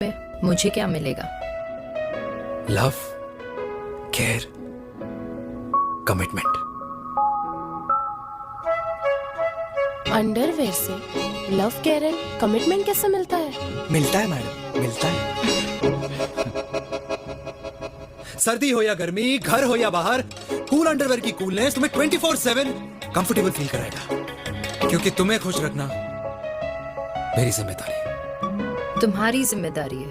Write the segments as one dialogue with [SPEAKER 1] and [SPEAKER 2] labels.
[SPEAKER 1] में मुझे क्या मिलेगा?
[SPEAKER 2] Love, care, commitment.
[SPEAKER 3] अंडरवेयर से लव, केयर एंड कमिटमेंट कैसे मिलता है?
[SPEAKER 2] मिलता है मैडम, मिलता है। सर्दी हो या गर्मी, घर हो या बाहर, कूल अंडरवेयर की कूलनेस तुम्हें 24/7 कंफर्टेबल फील कराएगा। क्योंकि तुम्हें खुश रखना मेरी जिम्मेदारी है।
[SPEAKER 1] तुम्हारी जिम्मेदारी है।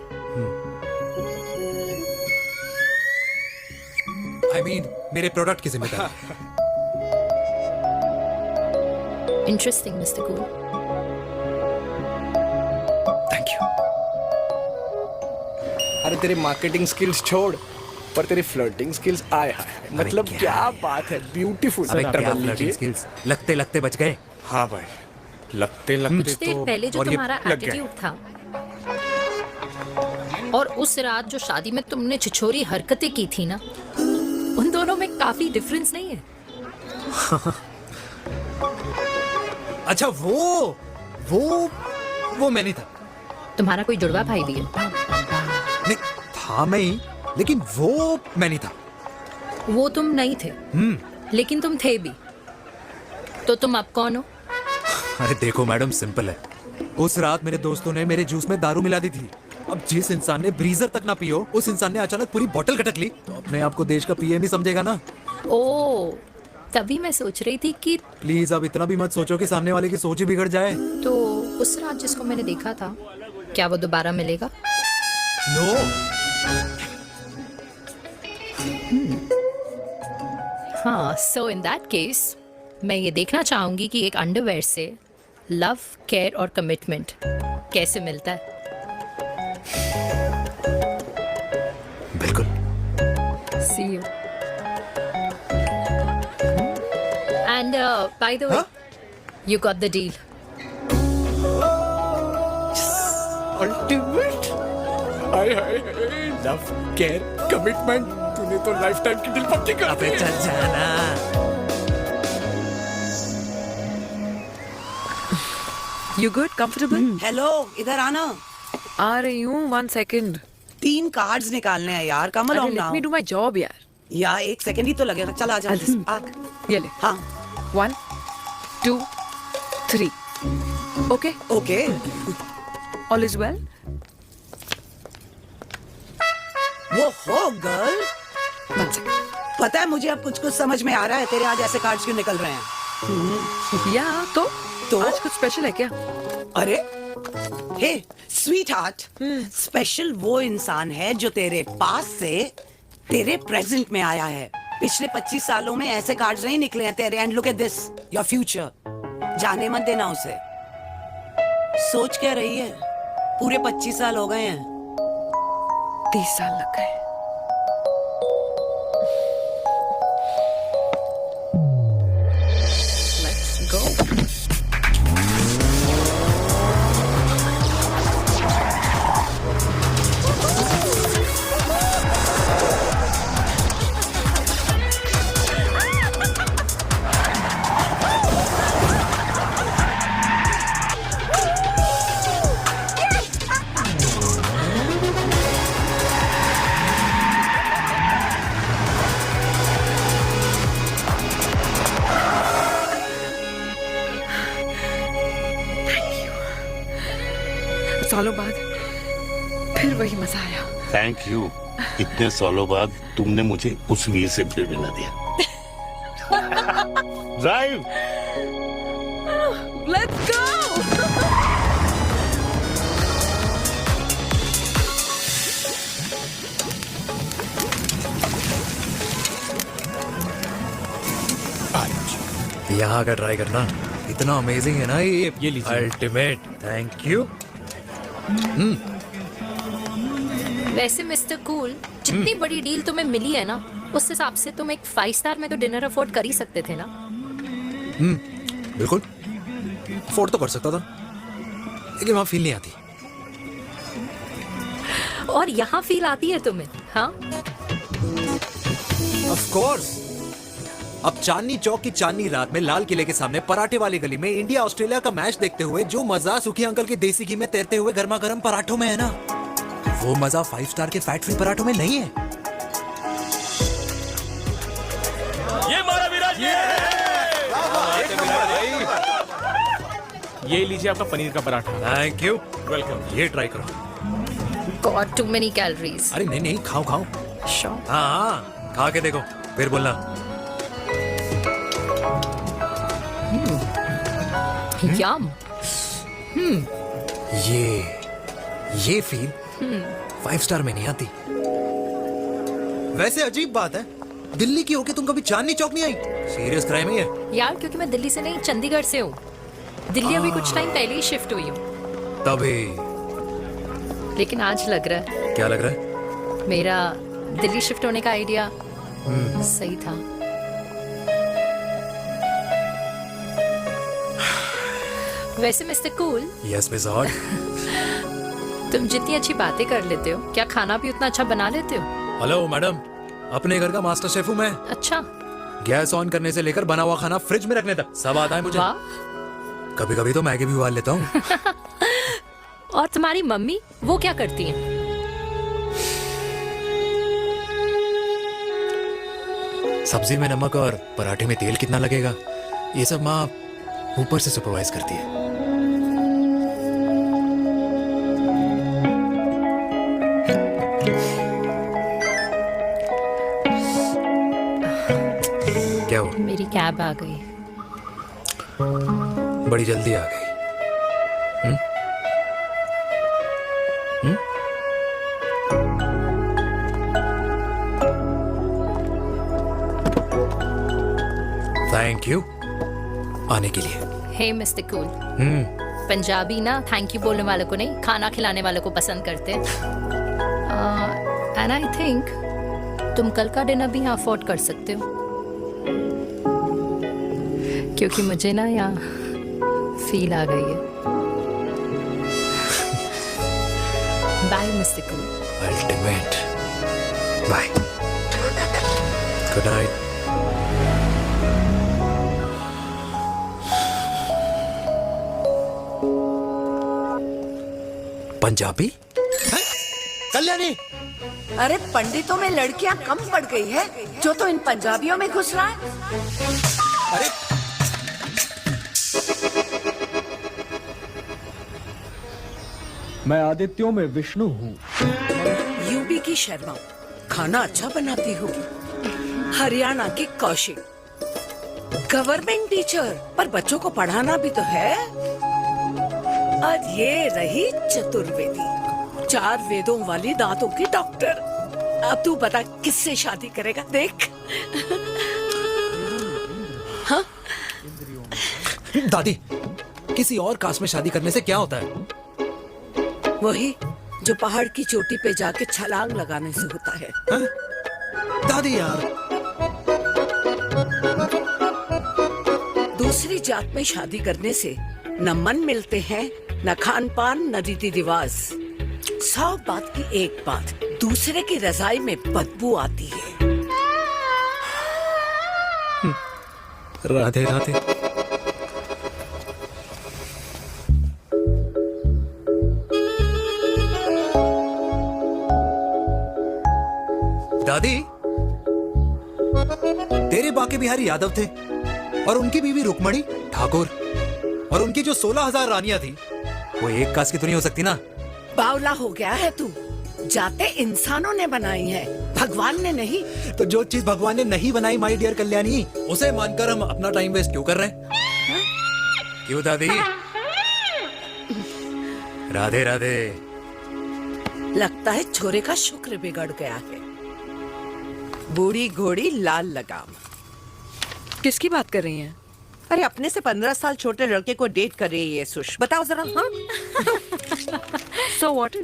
[SPEAKER 2] I mean, मेरे प्रोडक्ट की जिम्मेदारी है।
[SPEAKER 1] Interesting mister cool.
[SPEAKER 2] Thank you.
[SPEAKER 4] अरे तेरी मार्केटिंग स्किल्स छोड़, पर तेरी फ्लर्टिंग स्किल्स आए हाय, मतलब क्या बात है, ब्यूटीफुल।
[SPEAKER 2] लगते लगते बच गए।
[SPEAKER 4] हाँ भाई, लगते लगते
[SPEAKER 1] कुछ देर
[SPEAKER 4] तो
[SPEAKER 1] पहले जो
[SPEAKER 4] और ये
[SPEAKER 1] तुम्हारा
[SPEAKER 4] लग गए।
[SPEAKER 1] एटीट्यूड था और उस रात जो शादी में तुमने छिछोरी हरकतें की थी ना, उन दोनों में काफी डिफरेंस नहीं है?
[SPEAKER 2] अच्छा वो मैं नहीं था।
[SPEAKER 1] तुम्हारा कोई जुड़वा भाई भी है?
[SPEAKER 2] नहीं था मैं ही, लेकिन वो मैं नहीं था।
[SPEAKER 1] वो तुम नहीं थे, लेकिन तुम थे भी। तो तुम अब कौन हो?
[SPEAKER 2] अरे देखो मैडम, सिंपल है। उस रात मेरे दोस्तों ने मेरे जूस में दारू मिला दी थी। अब जिस इंसान ने ब्रीजर तक ना पियो, उस इंसान ने अचानक पूरी बोतल खटक ली, तो अपने आप को देश का पीएम ही समझेगा ना।
[SPEAKER 1] ओ, तभी मैं सोच रही थी कि
[SPEAKER 2] प्लीज अब इतना भी मत सोचो कि सामने वाले की सोच ही बिगड़ जाए।
[SPEAKER 1] तो उस रात जिसको मैंने देखा था, क्या वो दोबारा मिलेगा?
[SPEAKER 2] नो।
[SPEAKER 1] हाँ, सो इन दैट केस मैं ये देखना चाहूंगी कि एक अंडरवेयर से लव, केयर और कमिटमेंट कैसे मिलता है।
[SPEAKER 2] बिल्कुल।
[SPEAKER 1] See you. And by the way, you got the deal.
[SPEAKER 4] Ultimate. Hi hi, love, care, commitment, तूने तो लाइफ टाइम की डील पक्की कर दी है।
[SPEAKER 2] चल जाना।
[SPEAKER 5] You good? Comfortable?
[SPEAKER 6] हेलो, इधर आना।
[SPEAKER 5] आ रही हूँ, 1 second.
[SPEAKER 6] 3 कार्ड्स निकालने हैं यार, कम
[SPEAKER 5] अरे
[SPEAKER 6] along
[SPEAKER 5] let
[SPEAKER 6] now।
[SPEAKER 5] me do my job यार.
[SPEAKER 6] यार 1 सेकंड ही तो लगेगा, चल आ जा। आ,
[SPEAKER 5] ये ले.
[SPEAKER 6] हाँ
[SPEAKER 5] 1, 2, 3. Okay?
[SPEAKER 6] Okay.
[SPEAKER 5] All is well?
[SPEAKER 6] वो हो गर्ल,
[SPEAKER 5] 1 second.
[SPEAKER 6] पता है मुझे अब कुछ कुछ समझ में आ रहा है, तेरे आज ऐसे कार्ड्स क्यों निकल रहे हैं।
[SPEAKER 5] या तो आज कुछ स्पेशल है क्या?
[SPEAKER 6] अरे हे स्वीट हार्ट, स्पेशल वो इंसान है जो तेरे पास से तेरे प्रेजेंट में आया है। पिछले 25 सालों में ऐसे कार्ड्स नहीं निकले हैं तेरे। And look at this, your future. जाने मत देना उसे। सोच क्या रही है, पूरे 25 साल हो गए हैं।
[SPEAKER 5] 30 साल लग गए. Let's go. सालों बाद फिर वही मजा आया.
[SPEAKER 7] Thank you. इतने सालों बाद तुमने मुझे उस वीर से फिर मिला दिया. ड्राइव.
[SPEAKER 5] Let's go.
[SPEAKER 2] यहाँ का ट्राई करना, इतना अमेजिंग है ना ये लीजिए. अल्टीमेट. Thank you.
[SPEAKER 1] वैसे मिस्टर कूल, जितनी बड़ी डील तुम्हें मिली है ना, उस हिसाब से तुम एक 5 स्टार में तो डिनर अफोर्ड कर ही सकते थे ना.
[SPEAKER 2] बिल्कुल अफोर्ड तो कर सकता था, लेकिन वहां फील नहीं आती.
[SPEAKER 1] और यहाँ फील आती है तुम्हें? हाँ,
[SPEAKER 2] ऑफ कोर्स. अब चांदनी चौक की चांदनी रात में लाल किले के सामने पराठे वाली गली में इंडिया ऑस्ट्रेलिया का मैच देखते हुए जो मजा सुखी अंकल के देसी घी में तैरते हुए गर्मा गर्म पराठों में है ना, वो मजा 5 स्टार के फैट फ्री पराठों में नहीं है।
[SPEAKER 4] ये लीजिए आपका पनीर का पराठा।
[SPEAKER 2] Thank you.
[SPEAKER 4] वेलकम।
[SPEAKER 2] ये ट्राई करो।
[SPEAKER 1] God too many calories.
[SPEAKER 2] अरे नहीं नहीं, खाओ खाओ।
[SPEAKER 1] श्योर।
[SPEAKER 2] हाँ, खा के देखो फिर बोलना।
[SPEAKER 1] यम।
[SPEAKER 2] ये फील 5 स्टार में नहीं आती। वैसे अजीब बात है, दिल्ली की होके तुम कभी चांदनी चौक नहीं आई? सीरियस क्राइम है ये।
[SPEAKER 1] यार क्योंकि मैं दिल्ली से नहीं चंडीगढ़ से हूँ। दिल्ली अभी कुछ टाइम पहले ही शिफ्ट हुई हूँ।
[SPEAKER 2] तभी।
[SPEAKER 1] लेकिन आज लग रहा है
[SPEAKER 2] क्या लग रहा है?
[SPEAKER 1] मेरा दिल्ली शिफ्ट होने का आइडिया सही था। वैसे mister cool,
[SPEAKER 2] yes miss hot.
[SPEAKER 1] तुम जितनी अच्छी बातें कर लेते हो, क्या खाना भी उतना अच्छा बना लेते हो?
[SPEAKER 2] हेलो मैडम, अपने घर का मास्टर शेफ हूँ मैं।
[SPEAKER 1] अच्छा।
[SPEAKER 2] गैस ऑन करने से लेकर बना हुआ खाना फ्रिज में रखने तक सब आता है मुझे।
[SPEAKER 1] वाह।
[SPEAKER 2] कभी कभी तो मैगी भी उबाल लेता हूँ।
[SPEAKER 1] और तुम्हारी मम्मी वो क्या करती हैं?
[SPEAKER 2] सब्जी में नमक और पराठे में तेल कितना लगेगा, ये सब माँ ऊपर से सुपरवाइज करती है। क्या हुआ?
[SPEAKER 1] मेरी कैब आ गई।
[SPEAKER 2] बड़ी जल्दी आ गई। थैंक यू आने के लिए।
[SPEAKER 1] हे मिस्टर कूल, पंजाबी ना थैंक यू बोलने वालों को नहीं, खाना खिलाने वालों को पसंद करते हैं। एंड आई थिंक तुम कल का डिनर भी यहाँ अफोर्ड कर सकते हो, क्योंकि मुझे ना यहाँ फील आ गई है। Bye mister cool.
[SPEAKER 2] Ultimate. Bye. Good night. Punjabi? Kalyani,
[SPEAKER 8] अरे पंडितों में लड़कियां कम पड़ गई है जो तो इन पंजाबियों में घुस रहा है।
[SPEAKER 2] अरे
[SPEAKER 4] मैं आदित्यों में विष्णु हूँ।
[SPEAKER 8] यूपी की शर्मा खाना अच्छा बनाती होगी। हरियाणा की कौशिक गवर्नमेंट टीचर, पर बच्चों को पढ़ाना भी तो है। और ये रही चतुर्वेदी, 4 वेदों वाली दांतों की डॉक्टर। अब तू बता किससे शादी करेगा? देख। हाँ?
[SPEAKER 2] दादी, किसी और कास्ट में शादी करने से क्या होता है?
[SPEAKER 8] वही जो पहाड़ की चोटी पे जाके छलांग लगाने से होता है।
[SPEAKER 2] हा? दादी यार,
[SPEAKER 8] दूसरी जात में शादी करने से न मन मिलते हैं, न खान पान, न रीति रिवाज। 100 बात की एक बात, दूसरे की रजाई में बदबू आती है।
[SPEAKER 2] राधे राधे। दादी, तेरे बाके बिहारी यादव थे और उनकी बीवी रुक्मणी ठाकुर, और उनकी जो 16,000 रानियां थी वो एक कास्ट की तो नहीं हो सकती ना?
[SPEAKER 8] बावला हो गया है तू। जाते इंसानों ने बनाई है, भगवान ने नहीं।
[SPEAKER 2] तो जो चीज भगवान ने नहीं बनाई माय डियर कल्याणी, उसे मानकर हम अपना टाइम वेस्ट क्यों कर रहे हैं? क्यों दादी? राधे राधे।
[SPEAKER 8] लगता है छोरे का शुक्र बिगड़ गया है। बूढ़ी घोड़ी लाल लगाम।
[SPEAKER 5] किसकी बात कर रही हैं?
[SPEAKER 9] अरे अपने से 15 साल छोटे लड़के को डेट कर रही है ये सुश। बताओ जरा। हाँ?
[SPEAKER 5] So what?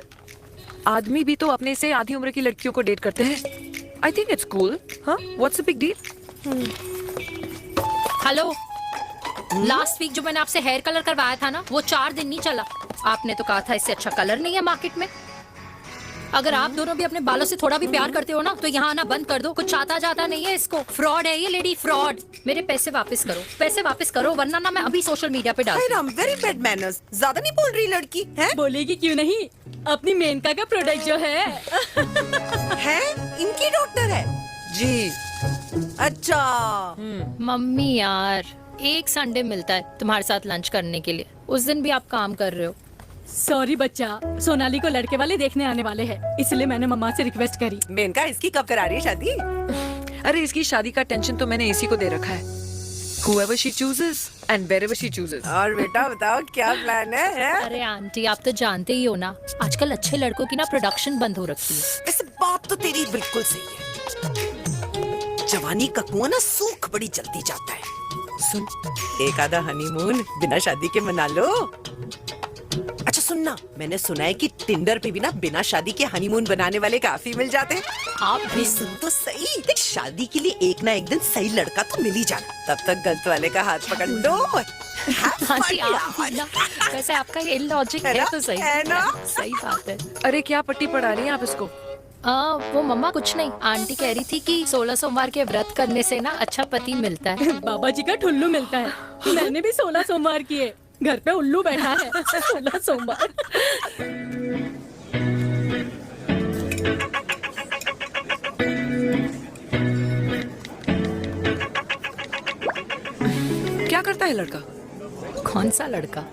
[SPEAKER 5] आदमी भी तो अपने से आधी उम्र की लड़कियों को डेट करते हैं। I think it's cool. हाँ? What's the big deal?
[SPEAKER 1] Hello, last week जो मैंने आपसे हेयर कलर करवाया था ना, वो 4 दिन नहीं चला। आपने तो कहा था इससे अच्छा कलर नहीं है मार्केट में। अगर आप दोनों भी अपने बालों से थोड़ा भी प्यार करते हो ना तो यहाँ आना बंद कर दो। कुछ आता जाता नहीं है इसको। फ्रॉड है ये लेडी, फ्रॉड। मेरे पैसे वापस करो वरना ना मैं अभी सोशल मीडिया पे डाल।
[SPEAKER 9] Ram, very bad manners. ज्यादा नहीं बोल रही लड़की है?
[SPEAKER 3] बोलेगी क्यों नहीं? अपनी मेनका का प्रोडक्ट जो है
[SPEAKER 9] है इनकी डॉक्टर है जी। अच्छा
[SPEAKER 1] मम्मी यार, एक संडे मिलता है तुम्हारे साथ लंच करने के लिए, उस दिन भी आप काम कर रहे हो।
[SPEAKER 3] सॉरी बच्चा, सोनाली को लड़के वाले देखने आने वाले हैं, इसलिए मैंने मम्मा से रिक्वेस्ट करी।
[SPEAKER 9] मेनका, इसकी कब करा रही है शादी?
[SPEAKER 5] अरे इसकी शादी का टेंशन तो मैंने इसी को दे रखा है। Whoever she chooses and wherever she chooses.
[SPEAKER 9] और बेटा बताओ क्या प्लान है?
[SPEAKER 1] अरे आंटी, आप तो जानते ही हो ना, आजकल अच्छे लड़कों की ना प्रोडक्शन बंद हो रखी है।
[SPEAKER 9] वैसे बात तो तेरी बिल्कुल सही है। जवानी का कुआं ना सूख बड़ी जल्दी जाता है। सुन, एक आधा हनीमून बिना शादी के मना लो। अच्छा सुनना, मैंने सुना है कि टिंडर पे भी ना बिना शादी के हनीमून बनाने वाले काफी मिल जाते हैं।
[SPEAKER 1] आप भी
[SPEAKER 9] सुन तो सही, देख शादी के लिए एक ना एक दिन सही लड़का तो मिल ही जाना, तब तक गलत वाले का हाथ पकड़ लो।
[SPEAKER 1] आंटी आप भी ना, वैसे आपका ये लॉजिक है तो सही
[SPEAKER 9] है ना?
[SPEAKER 1] सही बात है।
[SPEAKER 5] अरे क्या पट्टी पढ़ा रही हैं आप इसको?
[SPEAKER 1] वो मम्मा कुछ नहीं, आंटी कह रही थी कि 16 सोमवार के व्रत करने से ना अच्छा पति मिलता है।
[SPEAKER 3] बाबा जी का ठुल्लू मिलता है। मैंने भी 16 सोमवार किए, घर पे उल्लू बैठा है। 16 सोमवार।
[SPEAKER 5] क्या करता है लड़का?
[SPEAKER 1] कौन सा लड़का?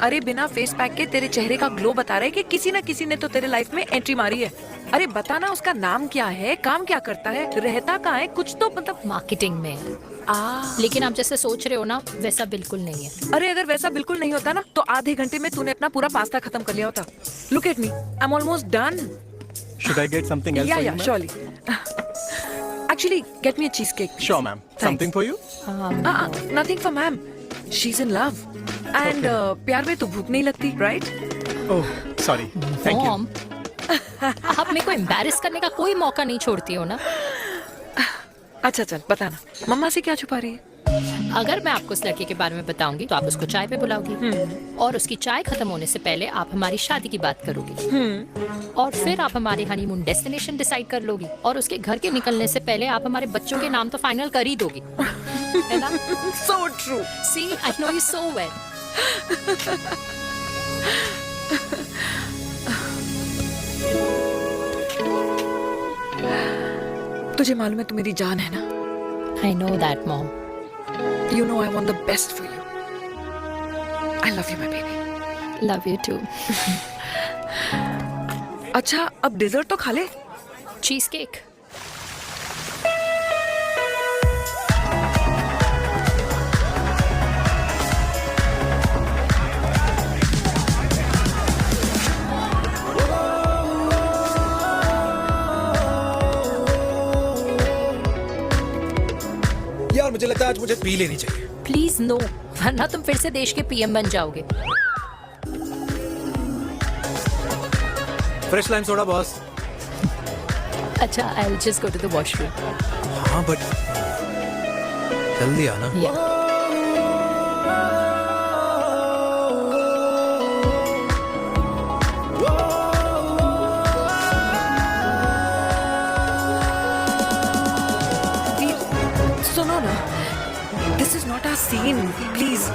[SPEAKER 5] अरे बिना फेस पैक के तेरे चेहरे का ग्लो बता रहा है कि किसी ना किसी ने तो तेरे लाइफ में एंट्री मारी है। अरे बताना उसका नाम क्या है, काम क्या करता है, रहता कहाँ है, कुछ तो मतलब।
[SPEAKER 1] मार्केटिंग में। लेकिन आप जैसे सोच रहे हो ना वैसा बिल्कुल नहीं है।
[SPEAKER 5] अरे अगर वैसा बिल्कुल नहीं होता ना तो आधे घंटे में तूने अपना पूरा पास्ता खत्म कर लिया होता। Look at me, I am almost done.
[SPEAKER 4] Should I get something else for you, ma'am?
[SPEAKER 5] surely. Actually, get me a cheesecake.
[SPEAKER 4] Sure, ma'am. Something for you?
[SPEAKER 5] Nothing for ma'am. She's in love. And प्यार में तो भूख नहीं लगती, right?
[SPEAKER 4] Oh, sorry. Thank you.
[SPEAKER 1] Mom, आप मेरे को embarrass करने का कोई मौका नहीं छोड़ती हो ना।
[SPEAKER 5] अच्छा चल बताना, मम्मा से क्या छुपा रही है?
[SPEAKER 1] अगर मैं आपको उस लड़के के बारे में बताऊंगी तो आप उसको चाय पे बुलाओगी और उसकी चाय खत्म होने से पहले आप हमारी शादी की बात करोगी और फिर आप हमारे हनीमून डेस्टिनेशन डिसाइड कर लोगी और उसके घर के निकलने से पहले आप हमारे बच्चों के नाम तो फाइनल कर ही दोगी, है ना?
[SPEAKER 5] So true.
[SPEAKER 1] See, I know you so well.
[SPEAKER 5] तुझे मालूम है तू मेरी जान है ना?
[SPEAKER 1] I know that, Mom.
[SPEAKER 5] You know I want the best for you. I love you, my baby.
[SPEAKER 1] Love you too.
[SPEAKER 5] अच्छा अब डिजर्ट तो खा ले।
[SPEAKER 1] Cheese cake.
[SPEAKER 2] यार मुझे लगता है आज मुझे पी लेनी चाहिए।
[SPEAKER 1] प्लीज नो, वरना तुम फिर से देश के पीएम बन जाओगे।
[SPEAKER 2] Fresh lime soda boss.
[SPEAKER 1] अच्छा, I'll just go to the washroom.
[SPEAKER 2] हाँ बट जल्दी आना।
[SPEAKER 1] Yeah.
[SPEAKER 5] सुनो ना, this is not our scene. Please,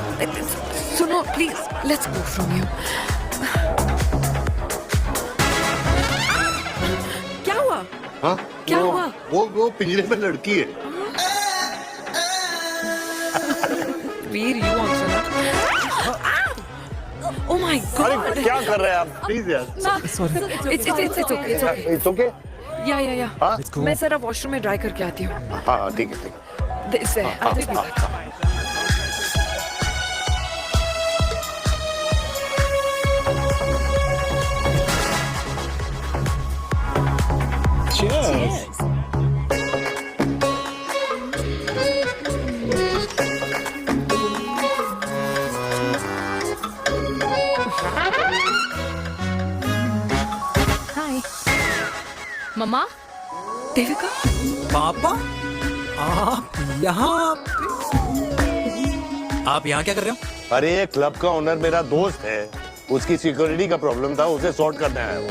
[SPEAKER 5] सुनो please, let's go from here. क्या हुआ?
[SPEAKER 7] हाँ?
[SPEAKER 5] क्या हुआ?
[SPEAKER 7] वो पिंजरे में लड़की है।
[SPEAKER 5] वीर, you also not. Oh my God!
[SPEAKER 7] अरे क्या कर रहे हैं आप? प्लीज यार।
[SPEAKER 5] It's okay.
[SPEAKER 7] It's okay?
[SPEAKER 5] या
[SPEAKER 7] हाँ?
[SPEAKER 5] मैं जरा वॉशरूम में ड्राई करके आती हूँ।
[SPEAKER 7] हाँ ठीक है ठीक है।
[SPEAKER 5] This way. I'll be back.
[SPEAKER 7] Cheers.
[SPEAKER 1] Hi. मम्मा,
[SPEAKER 5] देविका,
[SPEAKER 2] पापा आप यहाँ क्या कर रहे हो?
[SPEAKER 7] अरे क्लब का ओनर मेरा दोस्त है, उसकी सिक्योरिटी का प्रॉब्लम था, उसे सॉर्ट करने आया हूँ।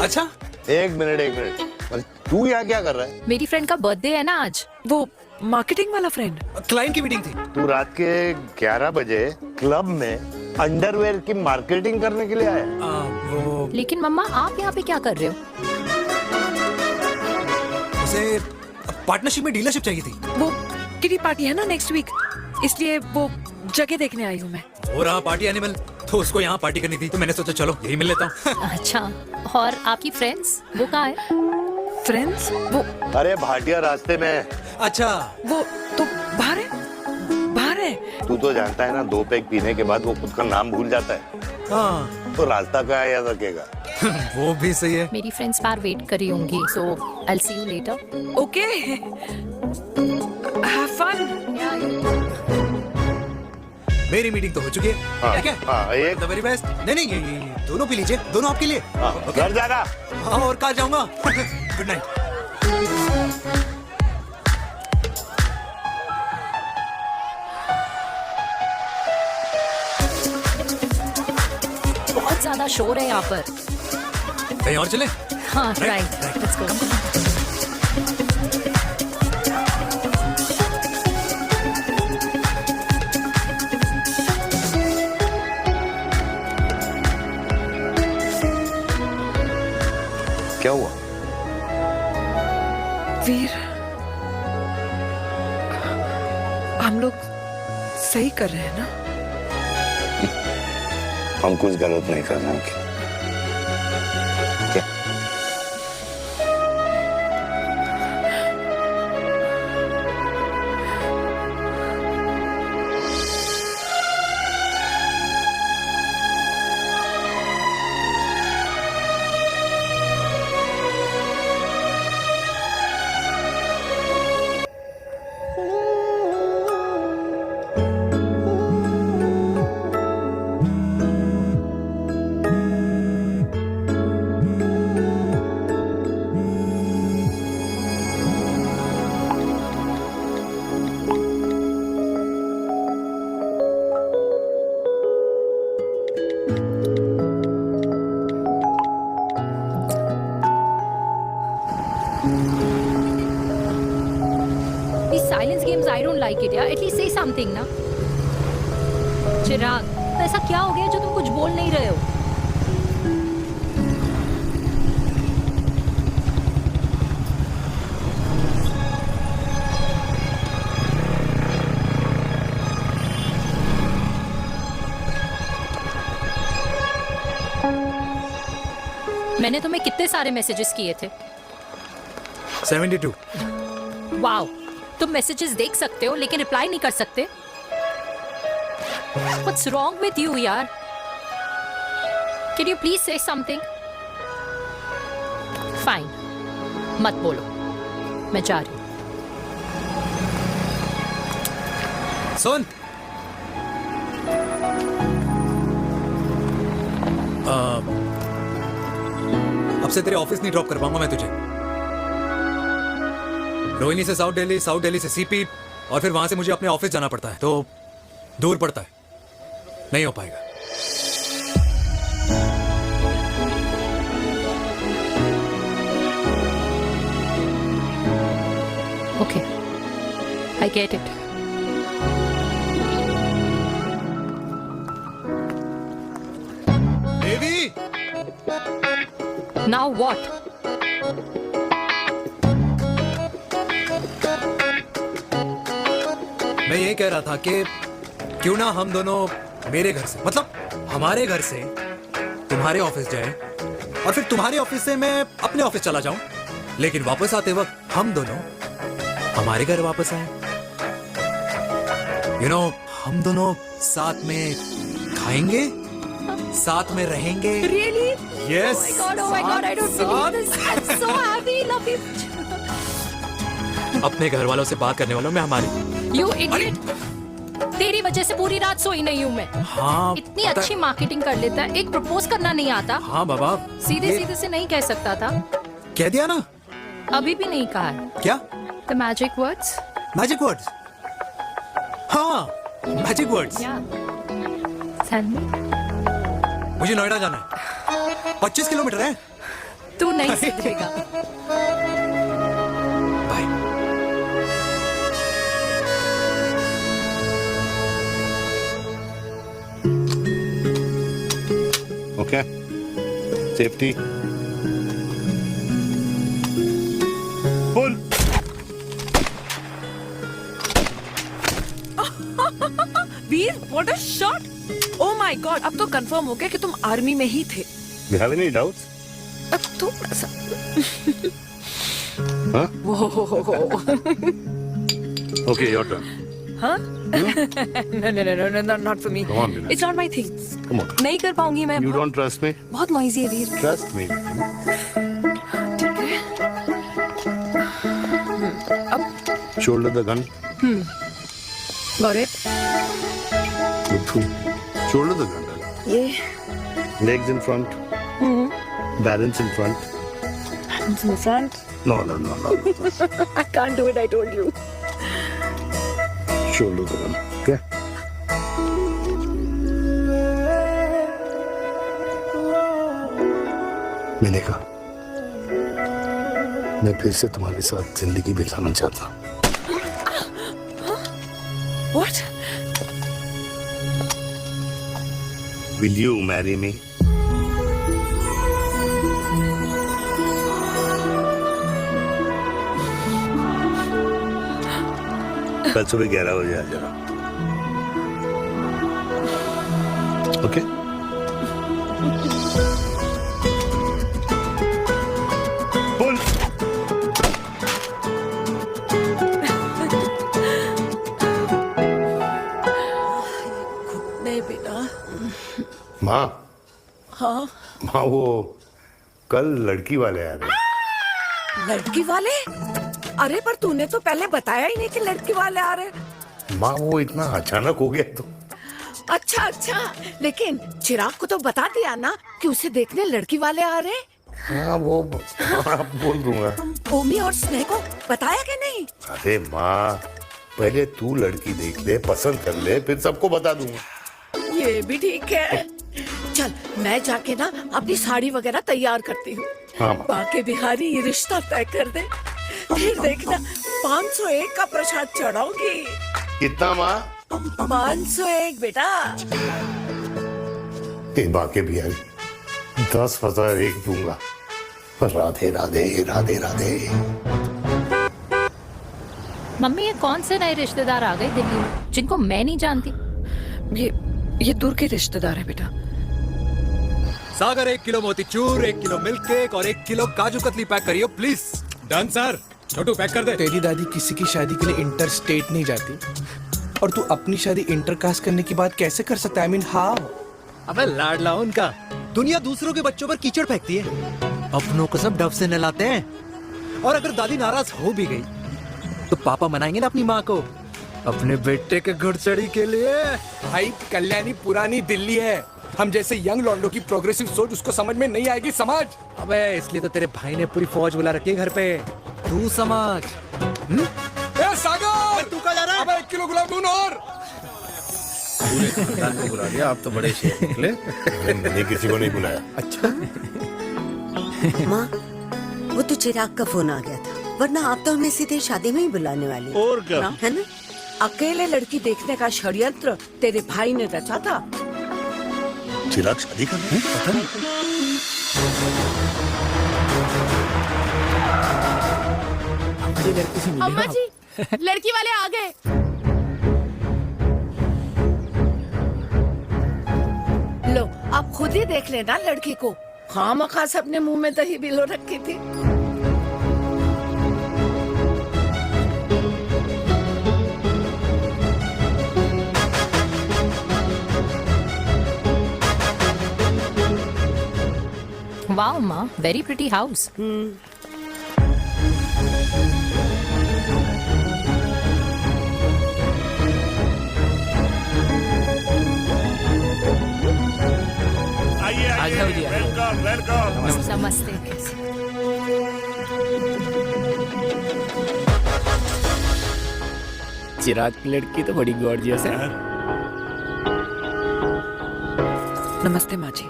[SPEAKER 2] अच्छा,
[SPEAKER 7] एक मिनट अरे तू यहाँ क्या कर रहा है?
[SPEAKER 1] मेरी फ्रेंड का बर्थडे है ना आज।
[SPEAKER 5] वो मार्केटिंग वाला फ्रेंड।
[SPEAKER 2] क्लाइंट की मीटिंग थी।
[SPEAKER 7] तू रात के 11 बजे क्लब में अंडरवेयर की मार्केटिंग करने के लिए आया?
[SPEAKER 2] वो
[SPEAKER 1] लेकिन मम्मा आप यहाँ पे क्या कर रहे हो?
[SPEAKER 2] उसे पार्टनरशिप में डीलरशिप चाहिए थी।
[SPEAKER 5] वो किटी पार्टी है ना नेक्स्ट वीक, इसलिए वो जगह देखने आई हूँ मैं।
[SPEAKER 2] हो रहा पार्टी एनिमल, तो उसको यहाँ पार्टी करनी थी, तो मैंने सोचा चलो यही मिल लेता हूँ।
[SPEAKER 1] अच्छा, और आपकी फ्रेंड्स वो कहाँ है?
[SPEAKER 5] फ्रेंड्स वो
[SPEAKER 7] अरे भाटिया रास्ते में।
[SPEAKER 2] अच्छा,
[SPEAKER 5] वो तो बाहर है।
[SPEAKER 7] तू तो जानता है ना, 2 पैक पीने के बाद वो खुद का नाम भूल जाता है,
[SPEAKER 2] हाँ
[SPEAKER 7] तो रास्ता कहाँ याद रखेगा?
[SPEAKER 2] वो भी सही है।
[SPEAKER 1] मेरी फ्रेंड्स बाहर वेट कर रही होंगी, so I see you later.
[SPEAKER 5] Okay, have fun.
[SPEAKER 2] मेरी मीटिंग तो हो चुकी है।
[SPEAKER 7] हाँ,
[SPEAKER 2] ठीक है,
[SPEAKER 7] हाँ, एक
[SPEAKER 2] द वेरी बेस्ट। नहीं ये दोनों पी लीजिए, दोनों आपके लिए।
[SPEAKER 7] हाँ, घर जाना।
[SPEAKER 2] हाँ, और कहाँ जाऊंगा। Good night.
[SPEAKER 1] बहुत ज्यादा शोर है यहाँ पर।
[SPEAKER 2] कहीं और चले?
[SPEAKER 1] हाँ राइट, लेट्स गो।
[SPEAKER 7] क्या हुआ?
[SPEAKER 5] वीर, हम लोग सही कर रहे हैं ना?
[SPEAKER 7] हम कुछ गलत नहीं कर रहे हैं। क्या?
[SPEAKER 1] These silence games, I don't like it, यार। At least say something ना। चिराग, तो ऐसा क्या हो गया जो तुम कुछ बोल नहीं रहे हो? मैंने तुम्हें कितने सारे मैसेजेस किए थे?
[SPEAKER 2] 72।
[SPEAKER 1] वाओ, तुम मैसेजेस देख सकते हो लेकिन रिप्लाई नहीं कर सकते? What's wrong with you, यार? Can you please say something? Fine, मत बोलो, मैं जा रही हूँ।
[SPEAKER 2] सुन, अब से तेरे ऑफिस नहीं ड्रॉप कर पाऊंगा मैं तुझे। रोहिणी से साउथ दिल्ली से सीपी, और फिर वहां से मुझे अपने ऑफिस जाना पड़ता है, तो दूर पड़ता है, नहीं हो पाएगा।
[SPEAKER 1] Okay, I get it.
[SPEAKER 2] Devi,
[SPEAKER 1] Now what?
[SPEAKER 2] मैं ये कह रहा था कि क्यों ना हम दोनों मेरे घर से, मतलब हमारे घर से तुम्हारे ऑफिस जाए, और फिर तुम्हारे ऑफिस से मैं अपने ऑफिस चला जाऊं, लेकिन वापस आते वक्त हम दोनों हमारे घर वापस आए। हम दोनों साथ में खाएंगे, साथ में रहेंगे।
[SPEAKER 1] Really?
[SPEAKER 2] Yes.
[SPEAKER 1] Oh my God, I don't believe this. I'm so happy, love you.
[SPEAKER 2] अपने घर वालों से बात करने वालों में हमारी।
[SPEAKER 1] You idiot. तेरी वजह से पूरी रात सोई नहीं हूँ मैं।
[SPEAKER 2] हाँ,
[SPEAKER 1] इतनी
[SPEAKER 2] पता-
[SPEAKER 1] अच्छी मार्केटिंग कर लेता है, एक प्रपोज करना नहीं आता?
[SPEAKER 2] हाँ बाबा,
[SPEAKER 1] सीधे सीधे से नहीं कह सकता था?
[SPEAKER 2] कह दिया ना।
[SPEAKER 1] अभी भी नहीं कहा है।
[SPEAKER 2] क्या?
[SPEAKER 1] The magic words?
[SPEAKER 2] Magic words? हाँ, magic words.
[SPEAKER 1] Yeah. Tell me.
[SPEAKER 2] मुझे नोएडा जाना है, 25 किलोमीटर है।
[SPEAKER 1] तू नहीं सुधरेगा।
[SPEAKER 2] Bye.
[SPEAKER 7] Okay, safety pull.
[SPEAKER 5] Veer, what a shot! Oh my god, अब तो कंफर्म हो गया कि तुम आर्मी में ही थे।
[SPEAKER 7] You have any doubts?
[SPEAKER 5] अब तुम ऐसा
[SPEAKER 7] Huh?
[SPEAKER 5] वो
[SPEAKER 7] Okay, your turn.
[SPEAKER 5] हाँ? No, not for me.
[SPEAKER 7] Come on, Bina.
[SPEAKER 5] It's not my thing.
[SPEAKER 7] Come on.
[SPEAKER 5] नहीं कर पाऊंगी मैं।
[SPEAKER 7] You don't trust me?
[SPEAKER 5] बहुत नॉइजी है वीर।
[SPEAKER 7] Trust me.
[SPEAKER 5] ठीक है।
[SPEAKER 7] Shoulder the gun.
[SPEAKER 5] Got it.
[SPEAKER 7] Shoulder the gun.
[SPEAKER 5] ये
[SPEAKER 7] Legs in front. Balance in front.
[SPEAKER 5] hands in front.
[SPEAKER 7] No.
[SPEAKER 5] I can't do it. I told you.
[SPEAKER 7] Shoulder the gun. Okay. मैंने कहा मैं फिर से तुम्हारे साथ जिंदगी बिताना चाहता हूँ।
[SPEAKER 5] What?
[SPEAKER 7] Will you marry me? कल सुबह 11 बजे आ जाना। ओके? पुल।
[SPEAKER 8] नहीं बेटा।
[SPEAKER 7] माँ,
[SPEAKER 8] हाँ,
[SPEAKER 7] माँ वो कल लड़की वाले आ रहे।
[SPEAKER 8] लड़की वाले? अरे पर तूने तो पहले बताया ही नहीं कि लड़की वाले आ रहे।
[SPEAKER 7] माँ वो इतना अचानक हो गया तो।
[SPEAKER 8] अच्छा, लेकिन चिराग को तो बता दिया ना कि उसे देखने लड़की वाले आ रहे।
[SPEAKER 7] हाँ वो आप बोल दूंगा।
[SPEAKER 8] ओमी और स्नेह को बताया कि नहीं?
[SPEAKER 7] अरे माँ, पहले तू लड़की देख ले, पसंद कर ले, फिर सबको बता दूंगा।
[SPEAKER 8] ये भी ठीक है। चल मैं जाके ना अपनी साड़ी वगैरह तैयार करती हूँ।
[SPEAKER 7] हाँ।
[SPEAKER 8] बाके बिहारी ये रिश्ता तय कर दे, फिर देखना 501 का प्रसाद चढ़ाऊंगी।
[SPEAKER 7] कितना माँ?
[SPEAKER 8] 501 बेटा।
[SPEAKER 7] बाके बिहारी 10,000 एक दूंगा। राधे राधे राधे राधे।
[SPEAKER 1] मम्मी, ये कौन से नए रिश्तेदार आ गए दिल्ली में जिनको मैं नहीं जानती?
[SPEAKER 5] ये दूर के रिश्तेदार है बेटा।
[SPEAKER 2] सागर 1 किलो मोतीचूर, 1 किलो मिल्क केक और 1 किलो काजू कतली पैक करियो please. Done sir. Chhotu pack कर दे।
[SPEAKER 4] तेरी दादी किसी की शादी के लिए इंटर स्टेट नहीं जाती, और तू अपनी शादी इंटर कास्ट करने की बात कैसे कर सकता है? I mean, how?
[SPEAKER 2] अबे लाडला उनका। दुनिया दूसरों के बच्चों पर कीचड़ फेंकती है, अपनों को सब डब से नहलाते हैं। और अगर दादी नाराज हो भी गई तो पापा मनाएंगे ना अपनी माँ को अपने बेटे के घुड़चड़ी के लिए।
[SPEAKER 4] भाई कल्याणी पुरानी दिल्ली है, हम जैसे यंग लॉन्डो की प्रोग्रेसिव सोच उसको समझ में नहीं आएगी। समझ?
[SPEAKER 2] अबे इसलिए तो तेरे भाई ने पूरी फौज बुला रखी है घर पे। तू समझ।
[SPEAKER 4] ए सागर,
[SPEAKER 2] तू कहाँ जा रहा है?
[SPEAKER 4] अबे 1 किलो गुलाब दून और।
[SPEAKER 10] पूरे खानदान को बुला लिया, आप तो बड़े शेर निकले।
[SPEAKER 7] मैंने किसी को नहीं बुलाया।
[SPEAKER 4] अच्छा
[SPEAKER 11] माँ, वो तो चिराग का फोन आ गया था, वरना आप तो हमें सीधे शादी में ही बुलाने वाली।
[SPEAKER 7] और क्या?
[SPEAKER 11] है ना?
[SPEAKER 8] अकेले लड़की देखने का षड्यंत्र तेरे भाई ने रचा था।
[SPEAKER 7] चिराग शादी कर रहे हैं? पता नहीं।
[SPEAKER 3] अम्मा जी, लड़की वाले आ गए।
[SPEAKER 8] लो आप खुद ही देख लेना लड़की को। हाँ मखास अपने मुंह में दही बिलो रखी थी।
[SPEAKER 1] वाओ माँ, very pretty house.
[SPEAKER 7] Welcome welcome.
[SPEAKER 1] नमस्ते।
[SPEAKER 4] चिराग की लड़की तो बड़ी गॉर्जियस है।
[SPEAKER 5] नमस्ते माँ जी।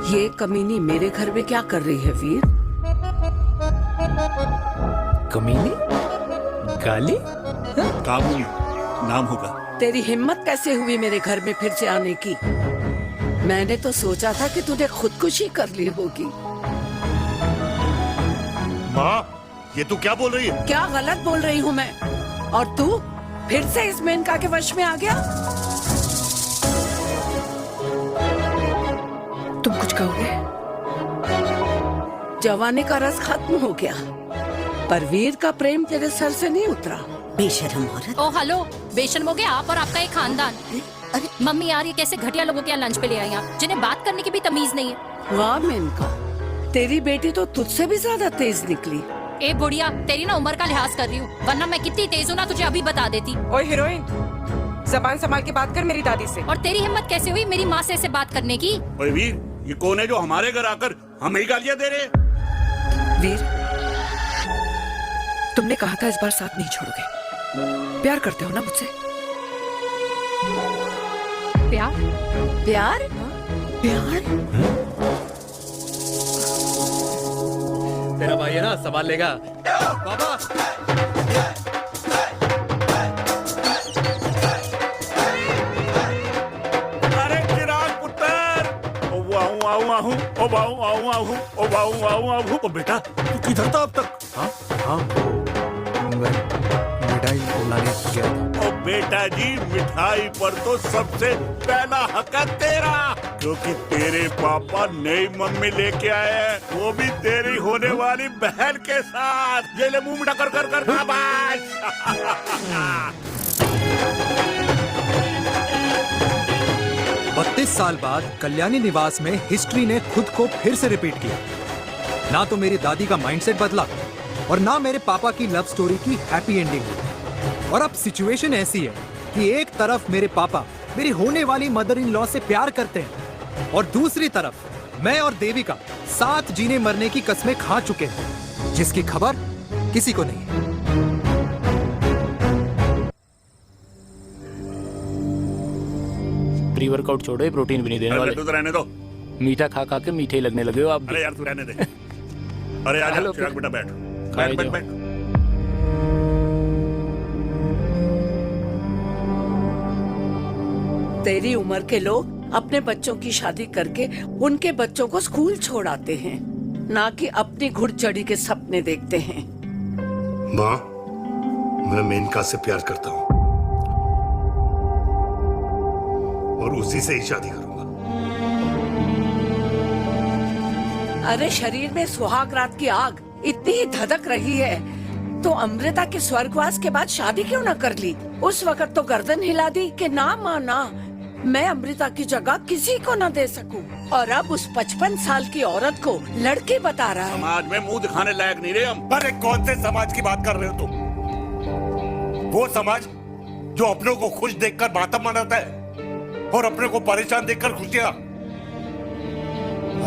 [SPEAKER 8] ये कमीनी मेरे घर में क्या कर रही है वीर?
[SPEAKER 4] कमीनी? गाली?
[SPEAKER 10] काबू नाम होगा।
[SPEAKER 8] तेरी हिम्मत कैसे हुई मेरे घर में फिर से आने की? मैंने तो सोचा था कि तूने खुदकुशी कर ली होगी।
[SPEAKER 7] माँ, ये तू क्या बोल रही है?
[SPEAKER 8] क्या गलत बोल रही हूँ मैं? और तू फिर से इस मेनका के वश में आ गया?
[SPEAKER 5] तुम कुछ कहोगे?
[SPEAKER 8] जवानी का रस खत्म हो गया, पर वीर का प्रेम तेरे सर से नहीं उतरा।
[SPEAKER 11] बेशरम औरत।
[SPEAKER 1] ओ हेलो, बेशर्म हो गए आप और आपका एक खानदान।
[SPEAKER 11] अरे
[SPEAKER 1] मम्मी यार, ये कैसे घटिया लोगों के यहाँ लंच पे ले आई आप, जिन्हें बात करने की भी तमीज नहीं है।
[SPEAKER 8] वाह मेनका, तेरी बेटी तो तुझसे भी ज्यादा तेज निकली।
[SPEAKER 1] ए बुढ़िया, तेरी ना उम्र का लिहाज कर रही हूँ, वरना मैं कितनी तेज हूँ ना तुझे अभी बता देती।
[SPEAKER 5] ओए हीरोइन, जबान संभाल के बात कर मेरी दादी से।
[SPEAKER 1] और तेरी हिम्मत कैसे हुई मेरी माँ से ऐसे बात करने की?
[SPEAKER 10] ओए वीर, ये कौन है जो हमारे घर आकर हमें ही गालियां दे रहे?
[SPEAKER 5] वीर, तुमने कहा था इस बार साथ नहीं छोड़ोगे। प्यार करते हो ना मुझसे?
[SPEAKER 1] प्यार?
[SPEAKER 8] प्यार? प्यार?
[SPEAKER 4] तेरा भाई है ना, संभाल लेगा।
[SPEAKER 2] बाबा,
[SPEAKER 10] अरे चिराग पुत्र, ओ वाहू आऊ आहू, ओ वाहू आऊ आहू, ओ वाहू आऊ आहू। ओ बेटा, तू किधर था अब तक?
[SPEAKER 2] हाँ हाँ, मिठाई लाने गया था।
[SPEAKER 10] ओ बेटा जी, मिठाई पर तो सबसे पहला हक है तेरा, क्योंकि तेरे पापा नई मम्मी लेके आए हैं, वो भी तेरी होने वाली बहन के साथ। ये ले मुंह मीठा कर कर कर शाबाश।
[SPEAKER 2] 32 साल बाद कल्याणी निवास में हिस्ट्री ने खुद को फिर से रिपीट किया। ना तो मेरी दादी का माइंडसेट बदला और ना मेरे पापा की लव स्टोरी की हैप्पी एंडिंग हुई। और अब सिचुएशन ऐसी है कि एक तरफ मेरे पापा मेरी होने वाली मदर इन लॉ से प्यार करते हैं और दूसरी तरफ मैं और देविका साथ जीने मरने की कस्में खा चुके हैं, जिसकी खबर किसी को नहीं है।
[SPEAKER 4] प्री वर्कआउट छोड़ो, प्रोटीन भी नहीं देने वाले।
[SPEAKER 10] तो रहने दो,
[SPEAKER 4] मीठा खा खा के मीठे ही लगने लगे हो आप भी।
[SPEAKER 10] अरे यार तू रहने दे। अरे आजा
[SPEAKER 4] हेलो,
[SPEAKER 10] चिराग बेटा, बैठ
[SPEAKER 4] खाए
[SPEAKER 10] बैठ बैठ
[SPEAKER 4] जाओ।
[SPEAKER 10] बैठ।
[SPEAKER 8] तेरी उम्र के लोग अपने बच्चों की शादी करके उनके बच्चों को स्कूल छोड़ाते हैं, ना कि अपनी घुड़चढ़ी के सपने देखते हैं।
[SPEAKER 7] माँ, मैं मेनका से प्यार करता हूँ और उसी से ही शादी करूंगा।
[SPEAKER 8] अरे शरीर में सुहाग रात की आग इतनी ही धधक रही है तो अमृता के स्वर्गवास के बाद शादी क्यों न कर ली? उस वक्त तो गर्दन हिला दी कि ना माँ ना, मैं अमृता की जगह किसी को न दे सकूं। और अब उस 55 साल की औरत को लड़की बता रहा है।
[SPEAKER 10] समाज में मुंह दिखाने लायक नहीं रहे हम।
[SPEAKER 7] अरे कौन से समाज की बात कर रहे हो तुम? वो समाज जो अपनों को खुश देखकर मातम मनाता है और अपने को परेशान देखकर खुशियां।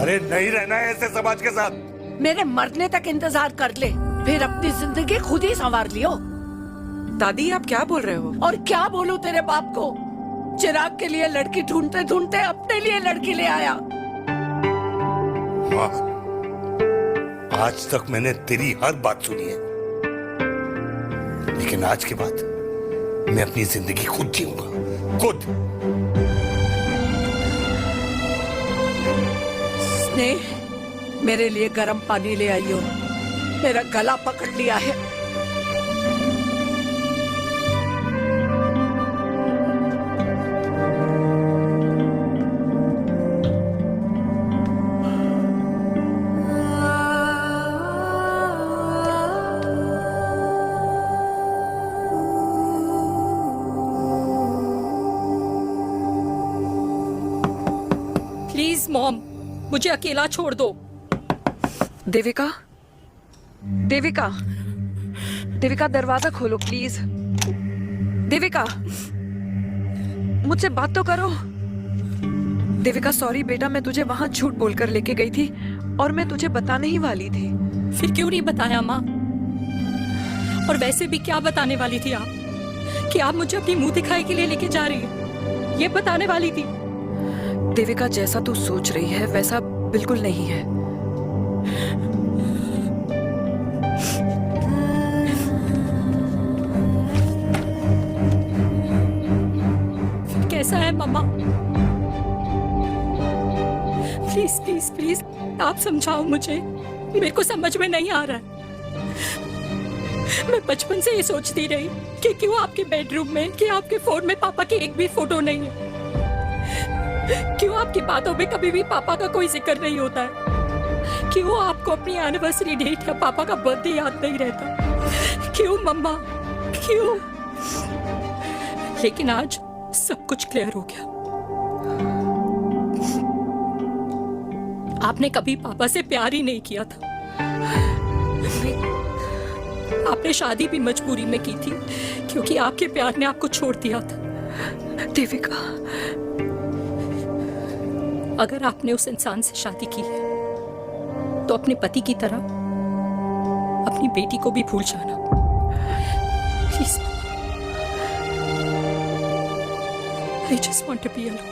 [SPEAKER 7] अरे नहीं रहना है ऐसे समाज के साथ।
[SPEAKER 8] मेरे मरने तक इंतजार कर ले, फिर अपनी जिंदगी खुद ही संवार लियो।
[SPEAKER 5] दादी आप क्या बोल रहे हो?
[SPEAKER 8] और क्या बोलूं तेरे बाप को? चिराग के लिए लड़की ढूंढते ढूंढते अपने लिए लड़की ले आया।
[SPEAKER 7] माँ, आज तक मैंने तेरी हर बात सुनी है, लेकिन आज के बाद मैं अपनी जिंदगी खुद जीऊंगा, खुद।
[SPEAKER 8] स्नेह, मेरे लिए गर्म पानी ले आइयो, मेरा गला पकड़ लिया है।
[SPEAKER 1] प्लीज मॉम, मुझे अकेला छोड़ दो।
[SPEAKER 5] देविका, देविका, देविका दरवाजा खोलो प्लीज। देविका, मुझसे बात तो करो। देविका सॉरी बेटा, मैं तुझे वहां झूठ बोलकर लेके गई थी और मैं तुझे बताने ही वाली थी।
[SPEAKER 1] फिर क्यों नहीं बताया माँ? और वैसे भी क्या बताने वाली थी आप? कि आप मुझे अपनी मुंह दिखाई के लिए लेके जा रही हैं, ये बताने वाली थी।
[SPEAKER 5] देविका जैसा तू सोच रही है वैसा बिल्कुल नहीं है।
[SPEAKER 1] कैसा है मम्मा? प्लीज प्लीज प्लीज आप समझाओ मुझे, मेरे को समझ में नहीं आ रहा है। मैं बचपन से ये सोचती रही कि क्यों आपके बेडरूम में, कि आपके फोन में पापा की एक भी फोटो नहीं है, क्यों आपकी बातों में कभी भी पापा का कोई जिक्र नहीं होता है, क्यों आपको अपनी एनिवर्सरी डेट या पापा का बर्थडे याद नहीं रहता, क्यों मम्मा क्यों? लेकिन आज सब कुछ क्लियर हो गया। आपने कभी पापा से प्यार ही नहीं किया था। आपने शादी भी मजबूरी में की थी क्योंकि आपके प्यार ने आपको छोड़ दिया था।
[SPEAKER 5] देविका,
[SPEAKER 1] अगर आपने उस इंसान से शादी की है तो अपने पति की तरह अपनी बेटी को भी भूल जाना please. I just want to be alone.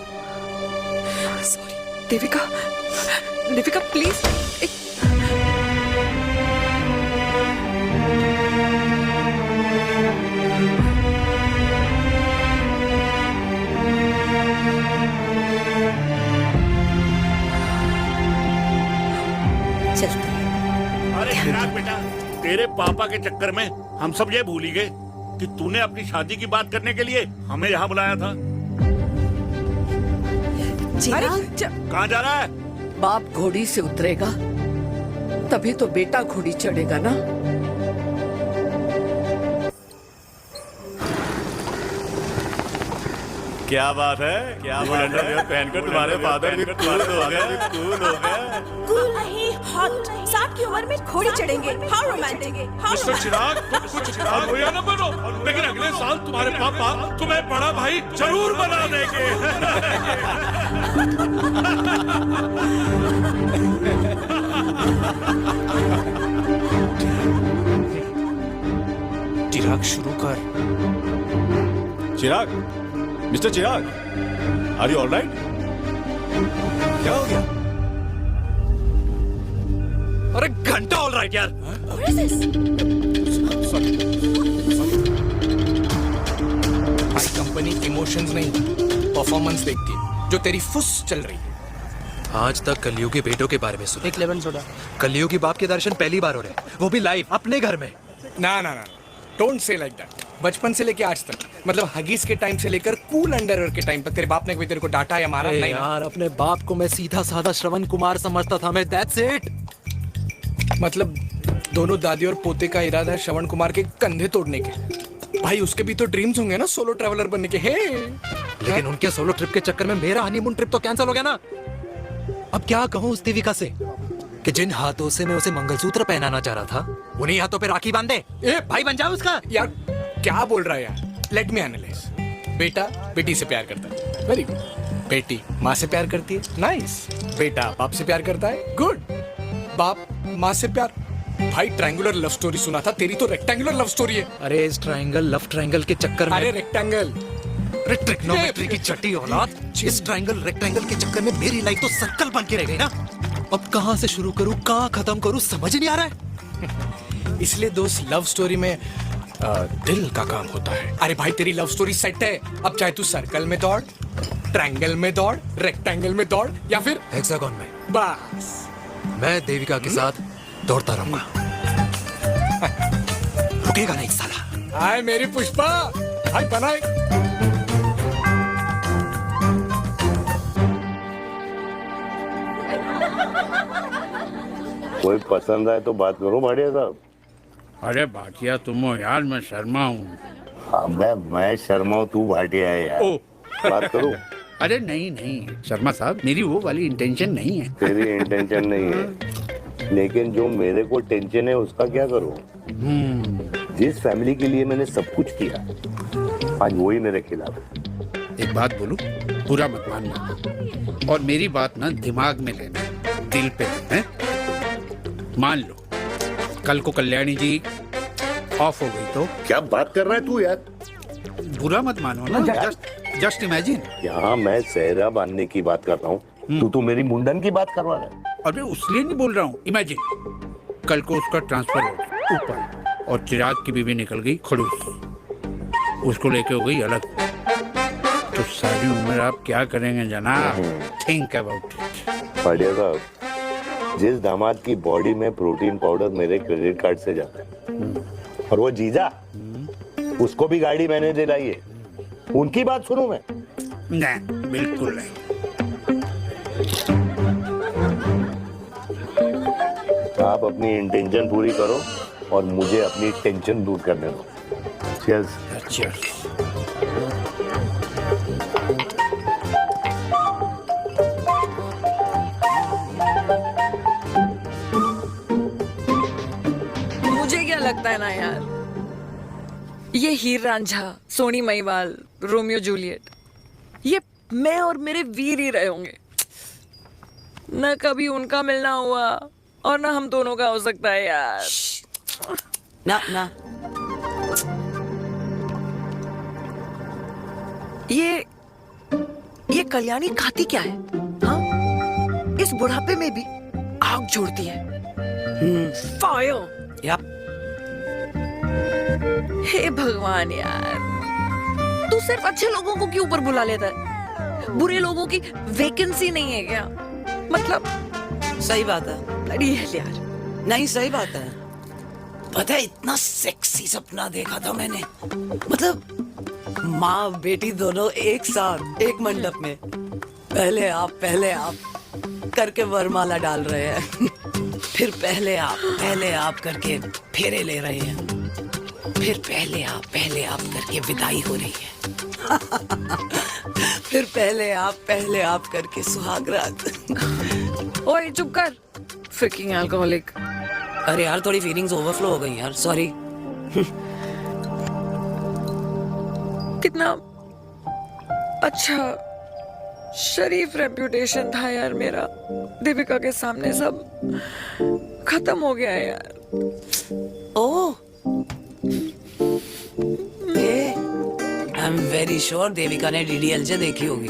[SPEAKER 1] Sorry.
[SPEAKER 5] Devika, Devika please.
[SPEAKER 11] चलते हैं।
[SPEAKER 10] अरे चिराग बेटा, तेरे पापा के चक्कर में हम सब ये भूल ही गए कि तूने अपनी शादी की बात करने के लिए हमें यहाँ बुलाया था। कहाँ जा रहा है?
[SPEAKER 8] बाप घोड़ी से उतरेगा तभी तो बेटा घोड़ी चढ़ेगा ना।
[SPEAKER 10] क्या बात है, क्या बात है? पहनकर तुम्हारे फादर भी कूल हो गए।
[SPEAKER 3] कूल नहीं, हॉट। 60 की उम्र में घोड़ी चढ़ेंगे। How romantic.
[SPEAKER 7] मिस्टर चिराग, तुम कुछ चिराग हो या न बनो, लेकिन अगले साल तुम्हारे पापा तुम्हें बड़ा भाई जरूर बना देंगे।
[SPEAKER 4] चिराग शुरू कर।
[SPEAKER 10] Chirag, mister Chirag, are you alright? क्या हो गया?
[SPEAKER 2] अरे घंटा ऑल राइट यार।
[SPEAKER 4] भाई कंपनी इमोशंस नहीं, परफॉर्मेंस देखती है, जो तेरी फुस चल रही है।
[SPEAKER 2] आज तक कलयुगी बेटों के बारे में सुना।
[SPEAKER 4] एक लेमन सोडा।
[SPEAKER 2] कलयुगी बाप के दर्शन पहली बार हो रहे हैं, वो भी लाइव अपने घर में।
[SPEAKER 4] ना ना ना, डोंट से लाइक दैट। बचपन से लेके आज तक, मतलब हगीज के टाइम से लेकर कूल अंडरवेयर के टाइम तक तेरे बाप ने कभी तेरे को डांटा या मारा नहीं?
[SPEAKER 2] यार अपने बाप को मैं सीधा साधा श्रवण कुमार समझता था मैं, दैट्स इट।
[SPEAKER 4] मतलब दोनों दादी और पोते का इरादा है श्रवण कुमार के कंधे तोड़ने के। भाई उसके भी तो ड्रीम्स होंगे ना सोलो ट्रैवलर बनने के। हे
[SPEAKER 2] लेकिन उनके सोलो ट्रिप के चक्कर में मेरा हनीमून ट्रिप तो कैंसिल हो गया ना। अब क्या कहूँ उस देविका से कि जिन हाथों से मैं उसे मंगलसूत्र पहनाना चाह रहा था, उन्हीं हाथों पे राखी बांध दे। ए भाई बन जाओ उसका।
[SPEAKER 4] यार क्या बोल रहा है यार? Let me analyse. बेटा बेटी से प्यार करता है, वेरी गुड। बेटी माँ से प्यार करती है, नाइस। बेटा बाप से प्यार करता है, गुड। बाप माँ से प्यार। भाई ट्रायंगुलर लव स्टोरी सुना था, तेरी तो रेक्टेंगुलर लव स्टोरी है।
[SPEAKER 2] अरे इस ट्रायंगल लव ट्रायंगल के चक्कर में,
[SPEAKER 4] अरे रेक्टेंगल,
[SPEAKER 2] अरे ट्रिग्नोमेट्री की छठी औलाद, इस ट्रायंगल रेक्टेंगल के चक्कर में मेरी लाइफ तो सर्कल बन के रह गई ना। अब कहाँ से शुरू करूँ, कहाँ खत्म करूँ, समझ नहीं आ रहा है।
[SPEAKER 4] इसलिए दोस्त लव स्टोरी में दिल का काम होता है। अरे भाई तेरी लव स्टोरी सेट है, अब चाहे तू सर्कल में दौड़, ट्रायंगल में दौड़, रेक्टेंगल में दौड़ या फिर
[SPEAKER 2] हेक्सागोन में।
[SPEAKER 4] बस
[SPEAKER 2] मैं देविका के साथ दौड़ता रहूंगा। रुकेगा नहीं साला।
[SPEAKER 4] हाय मेरी पुष्पा, हाय बनाए।
[SPEAKER 10] कोई पसंद आए तो बात करो भाटिया साहब।
[SPEAKER 7] अरे भाटिया तुम हो यार, मैं शर्मा हूँ।
[SPEAKER 10] मैं शर्मा हूँ, तू भाटिया है यार। बात करो।
[SPEAKER 7] अरे नहीं नहीं शर्मा साहब, मेरी वो वाली इंटेंशन नहीं है।
[SPEAKER 10] तेरी इंटेंशन नहीं है, लेकिन जो मेरे को टेंशन है उसका क्या करूँ? जिस फैमिली के लिए मैंने सब कुछ किया, आज वही मेरे खिलाफ है।
[SPEAKER 7] एक बात बोलूं, बुरा मत मानना, और मेरी बात ना दिमाग में लेना, दिल पे है। मान लो कल को कल्याणी जी ऑफ हो गई तो
[SPEAKER 10] क्या बात कर रहा है तू यार?
[SPEAKER 7] बुरा मत मानो ना, जस्ट इमेजिन।
[SPEAKER 10] यहाँ मैं सेहरा बांधने की बात कर रहा हूँ, तू मेरी मुंडन की बात करवा रहा है?
[SPEAKER 7] अरे उसलिए नहीं बोल रहा हूँ, इमेजिन कल को उसका ट्रांसफर हो गया ऊपर और चिराग की बीवी निकल गई खड़ूस, उसको लेके हो गई अलग, तो सारी उम्र आप क्या करेंगे जनाब? Think about it.
[SPEAKER 10] बढ़िया साहब, जिस दामाद की बॉडी में प्रोटीन पाउडर मेरे क्रेडिट कार्ड से जाता है, और वो जीजा, उसको भी गाड़ी मैंने दिलाई है, उनकी बात सुनूं मैं?
[SPEAKER 7] नहीं, बिल्कुल नहीं।
[SPEAKER 10] आप अपनी इंटेंशन पूरी करो और मुझे अपनी टेंशन दूर करने दो। Cheers.
[SPEAKER 7] Cheers.
[SPEAKER 5] मुझे क्या लगता है ना यार, ये हीर रांझा, सोनी महिवाल, रोमियो जूलियट, ये मैं और मेरे वीर ही रहे होंगे। न कभी उनका मिलना हुआ और ना हम दोनों का हो सकता है यार।
[SPEAKER 6] ना ना,
[SPEAKER 5] ये कल्याणी खाती क्या है? हाँ, इस बुढ़ापे में भी आग जोड़ती है। फायर।
[SPEAKER 6] यप।
[SPEAKER 5] हे भगवान यार, तू सिर्फ अच्छे लोगों को क्यों ऊपर बुला लेता है? बुरे लोगों की वैकेंसी नहीं है क्या? मतलब
[SPEAKER 6] सही बात है।
[SPEAKER 5] bloody hell यार।
[SPEAKER 6] नहीं, सही बात है। पता है, इतना सेक्सी सपना देखा था मैंने, मतलब माँ बेटी दोनों एक साथ एक मंडप में, पहले आप करके वरमाला डाल रहे हैं, फिर पहले आप करके फेरे ले रहे हैं, फिर पहले आप करके विदाई हो रही है, फिर पहले आप करके सुहाग रात।
[SPEAKER 5] ओए चुप कर, फ्रिकिंग अल्कोहलिक।
[SPEAKER 6] अरे यार, थोड़ी फीलिंग्स ओवरफ्लो हो गई यार, सॉरी।
[SPEAKER 5] कितना अच्छा शरीफ रेप्यूटेशन था यार मेरा, दीपिका के सामने सब खत्म हो गया है यार।
[SPEAKER 6] Oh, I am very sure Devika ने डीडीएलजे देखी होगी।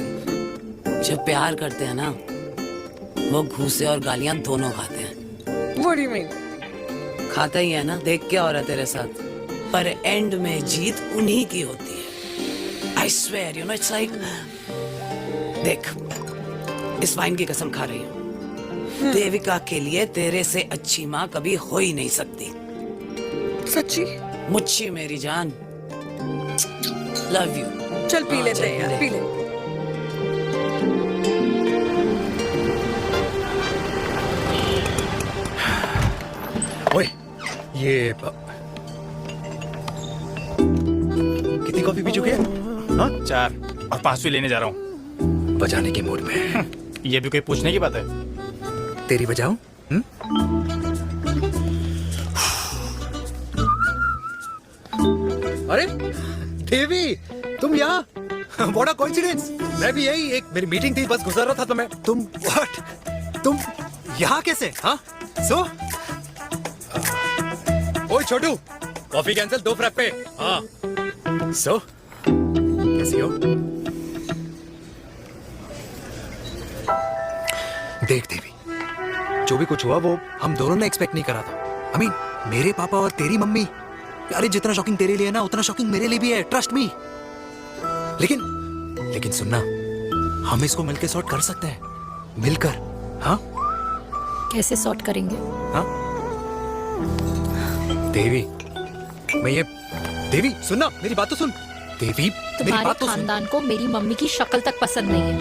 [SPEAKER 6] जब प्यार करते हैं ना, वो घूसे और गालियां दोनों खाते हैं।
[SPEAKER 5] What do you mean?
[SPEAKER 6] खाता ही है ना, देख क्या हो रहा है तेरे साथ, पर एंड में जीत उन्हीं की होती है। I swear, you know, it's like, देख, इस वाइन की कसम खा रही हूँ, देविका के लिए तेरे से अच्छी माँ कभी हो ही नहीं सकती।
[SPEAKER 5] सच्ची?
[SPEAKER 6] मुच्छी मेरी जान, लव यू।
[SPEAKER 5] चल पी लेते हैं यार, पी ले।
[SPEAKER 2] ओए, ये कितनी कॉफी पी चुके हैं? हाँ?
[SPEAKER 12] 4 और 5वीं लेने जा रहा हूँ।
[SPEAKER 2] बजाने के मूड में।
[SPEAKER 12] ये भी कोई पूछने की बात है?
[SPEAKER 2] तेरी बजाऊं? अरे देवी, तुम यहाँ? What a coincidence! मैं भी यही, एक मेरी मीटिंग थी, बस गुजर रहा था तो मैं। तुम यहाँ कैसे? हाँ? सो? ओए छोटू, कॉफी कैंसिल, 2 फ्रैप्पे। हाँ। सो? कैसी हो? देख देवी, जो भी कुछ हुआ वो हम दोनों ने एक्सपेक्ट नहीं करा था। I mean, मेरे पापा और तेरी मम्मी, अरे जितना शॉकिंग तेरे लिए है ना, उतना शॉकिंग मेरे लिए भी है, ट्रस्ट मी। लेकिन सुनना, हम इसको मिलकर सॉर्ट कर सकते हैं, मिलकर। हाँ?
[SPEAKER 1] कैसे सॉर्ट करेंगे?
[SPEAKER 2] हाँ? देवी, देवी सुनना, मेरी बात तो सुन। देवी, मेरी
[SPEAKER 1] तुम्हारे
[SPEAKER 2] बात तो सुन।
[SPEAKER 1] खानदान को मेरी मम्मी की शक्ल तक पसंद नहीं है,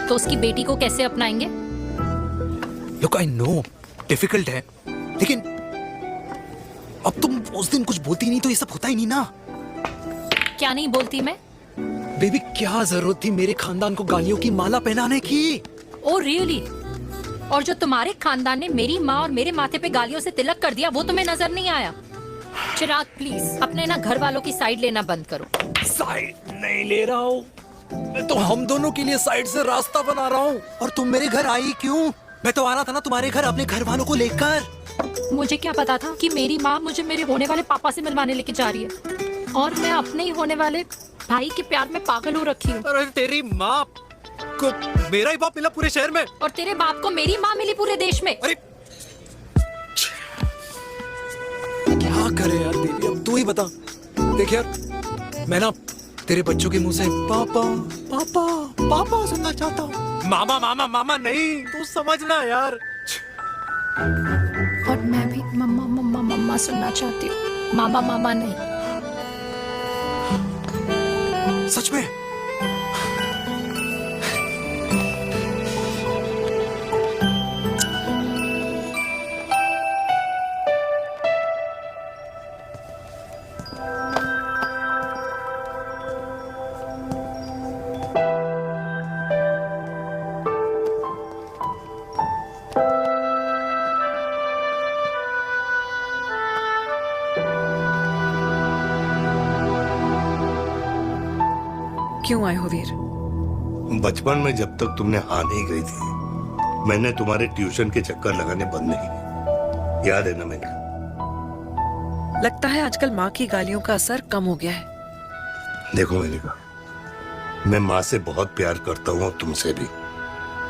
[SPEAKER 1] तो उसकी बेटी को कैसे अपनाएंगे?
[SPEAKER 2] Look, I know, डिफिकल्ट है, लेकिन अब तुम उस दिन कुछ बोलती नहीं तो ये सब होता ही नहीं ना।
[SPEAKER 1] क्या नहीं बोलती मैं?
[SPEAKER 2] बेबी, क्या जरूरत थी मेरे खानदान को गालियों की माला पहनाने की?
[SPEAKER 1] Oh really? और जो तुम्हारे खानदान ने मेरी माँ और मेरे माथे पे गालियों से तिलक कर दिया, वो तुम्हें नजर नहीं आया? चिराग प्लीज अपने ना घर वालों की साइड लेना बंद करो।
[SPEAKER 2] साइड नहीं ले रहा हूँ, मैं तो हम दोनों के लिए साइड से रास्ता बना रहा हूँ। और तुम मेरे घर आई क्यों? मैं तो आ रहा था ना तुम्हारे घर अपने घर वालों को लेकर।
[SPEAKER 1] मुझे क्या पता था कि मेरी माँ मुझे मेरे होने वाले पापा से मिलवाने लेके जा रही है, और मैं अपने ही होने वाले भाई के प्यार में पागल हो रखी हूँ।
[SPEAKER 2] अरे तेरी माँ को मेरा ही बाप मिला पूरे शहर में,
[SPEAKER 1] और तेरे बाप को मेरी माँ मिली पूरे देश में।
[SPEAKER 2] अरे क्या करे यार बेबी, अब तू ही बता। देख यार, मैं ना तेरे बच्चों के मुंह से पापा पापा पापा सुनना चाहता हूँ। मामा मामा मामा नहीं, तू समझना यार।
[SPEAKER 1] और मैं भी मम्मा मम्मा मम्मा सुनना चाहती हूँ, मामा मामा नहीं।
[SPEAKER 2] सच में?
[SPEAKER 5] क्यों आए हो वीर?
[SPEAKER 10] बचपन में जब तक तुमने हाँ नहीं कही थी, मैंने तुम्हारे ट्यूशन के चक्कर लगाने बंद नहीं किए। याद है ना मैंने?
[SPEAKER 5] लगता है आजकल माँ की गालियों का असर कम हो गया है।
[SPEAKER 10] देखो मेनका, मैं माँ से बहुत प्यार करता हूँ और तुमसे भी,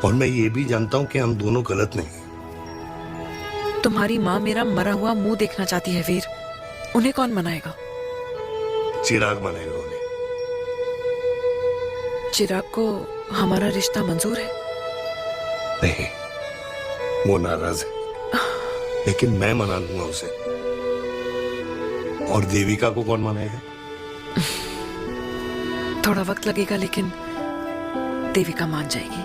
[SPEAKER 10] और मैं ये भी जानता हूँ कि हम दोनों गलत नहीं।
[SPEAKER 5] तुम्हारी माँ मेरा मरा हुआ मुंह देखना चाहती है वीर। उन्हें कौन मनाएगा?
[SPEAKER 10] चिराग मनेगा उन्हें।
[SPEAKER 5] चिराग को हमारा रिश्ता मंजूर है?
[SPEAKER 10] नहीं, वो नाराज है, लेकिन मैं मना लूंगा उसे। और देविका को कौन मनाएगा?
[SPEAKER 5] थोड़ा वक्त लगेगा, लेकिन देविका मान जाएगी।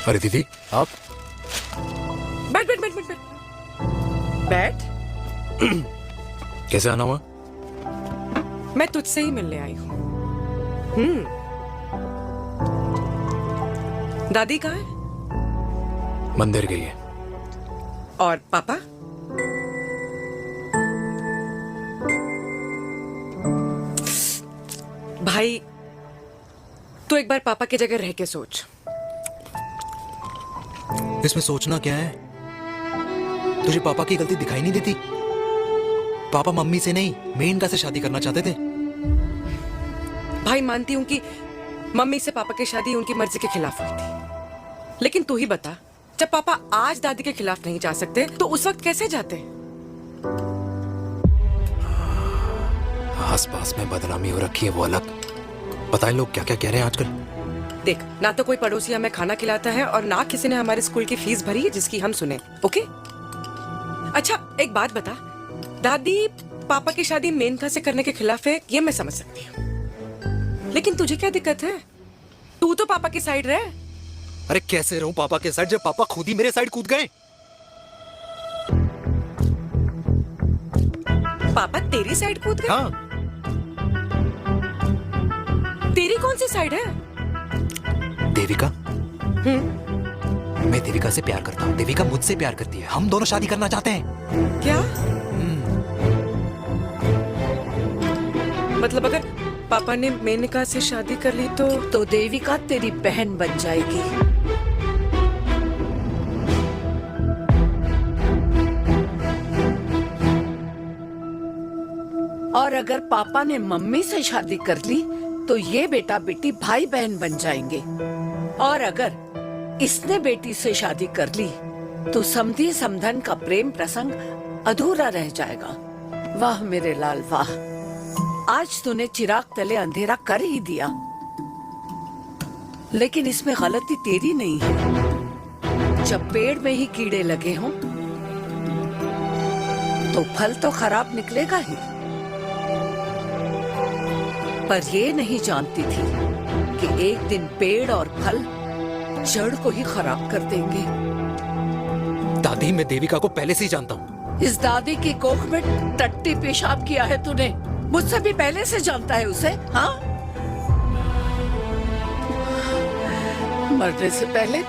[SPEAKER 2] अरे दीदी आप?
[SPEAKER 8] बैठ बैठ बैठ बैठ बैठ। बैठ।
[SPEAKER 2] कैसे आना हुआ?
[SPEAKER 8] मैं तुझसे ही मिलने आई हूँ। दादी कहाँ है?
[SPEAKER 2] मंदिर गई है।
[SPEAKER 8] और पापा? भाई, तू एक बार पापा की जगह रह के सोच।
[SPEAKER 2] इसमें सोचना क्या है? तुझे पापा की गलती दिखाई नहीं देती? पापा मम्मी से नहीं, मेनका से शादी करना चाहते थे।
[SPEAKER 8] भाई, मानती हूँ कि मम्मी से पापा की शादी उनकी मर्जी के खिलाफ हुई थी, लेकिन तू ही बता, जब पापा आज दादी के खिलाफ नहीं जा सकते तो उस वक्त कैसे जाते?
[SPEAKER 2] आस पास में बदनामी हो रखी है, वो अलग। पता है लोग क्या क्या कह रहे हैं आजकल?
[SPEAKER 8] देख, ना तो कोई पड़ोसी हमें खाना खिलाता है और ना किसी ने हमारे स्कूल की फीस भरी है जिसकी हम सुने। ओके? अच्छा, एक बात बता, दादी पापा की शादी मेनका से करने के खिलाफ है, ये मैं समझ सकती हूँ, लेकिन तुझे क्या दिक्कत है? तू तो पापा की साइड रहे।
[SPEAKER 2] अरे कैसे रहूं पापा के साइड जब पापा खुद ही मेरे साइड कूद गए?
[SPEAKER 8] पापा तेरी साइड कूद गए?
[SPEAKER 2] हाँ।
[SPEAKER 8] तेरी कौन सी साइड है?
[SPEAKER 2] देविका। मैं देविका से प्यार करता हूँ, देविका मुझसे प्यार करती है, हम दोनों शादी करना चाहते हैं।
[SPEAKER 8] क्या? मतलब अगर पापा ने मेनका से शादी कर ली तो
[SPEAKER 9] देविका तेरी बहन बन जाएगी। और अगर पापा ने मम्मी से शादी कर ली तो ये बेटा बेटी भाई बहन बन जाएंगे। और अगर इसने बेटी से शादी कर ली तो समधी समधन का प्रेम प्रसंग अधूरा रह जाएगा। वाह मेरे लाल वाह, आज तूने चिराग तले अंधेरा कर ही दिया, लेकिन इसमें गलती तेरी नहीं है। जब पेड़ में ही कीड़े लगे हों तो फल तो खराब निकलेगा ही। पर ये नहीं जानती थी कि एक दिन पेड़ और फल जड़ को ही खराब कर देंगे।
[SPEAKER 2] दादी, मैं देविका को पहले से ही जानता हूँ।
[SPEAKER 9] इस दादी की कोख में टट्टी पेशाब किया है तूने, मुझसे भी पहले से जानता है उसे। हाँ, मरने से पहले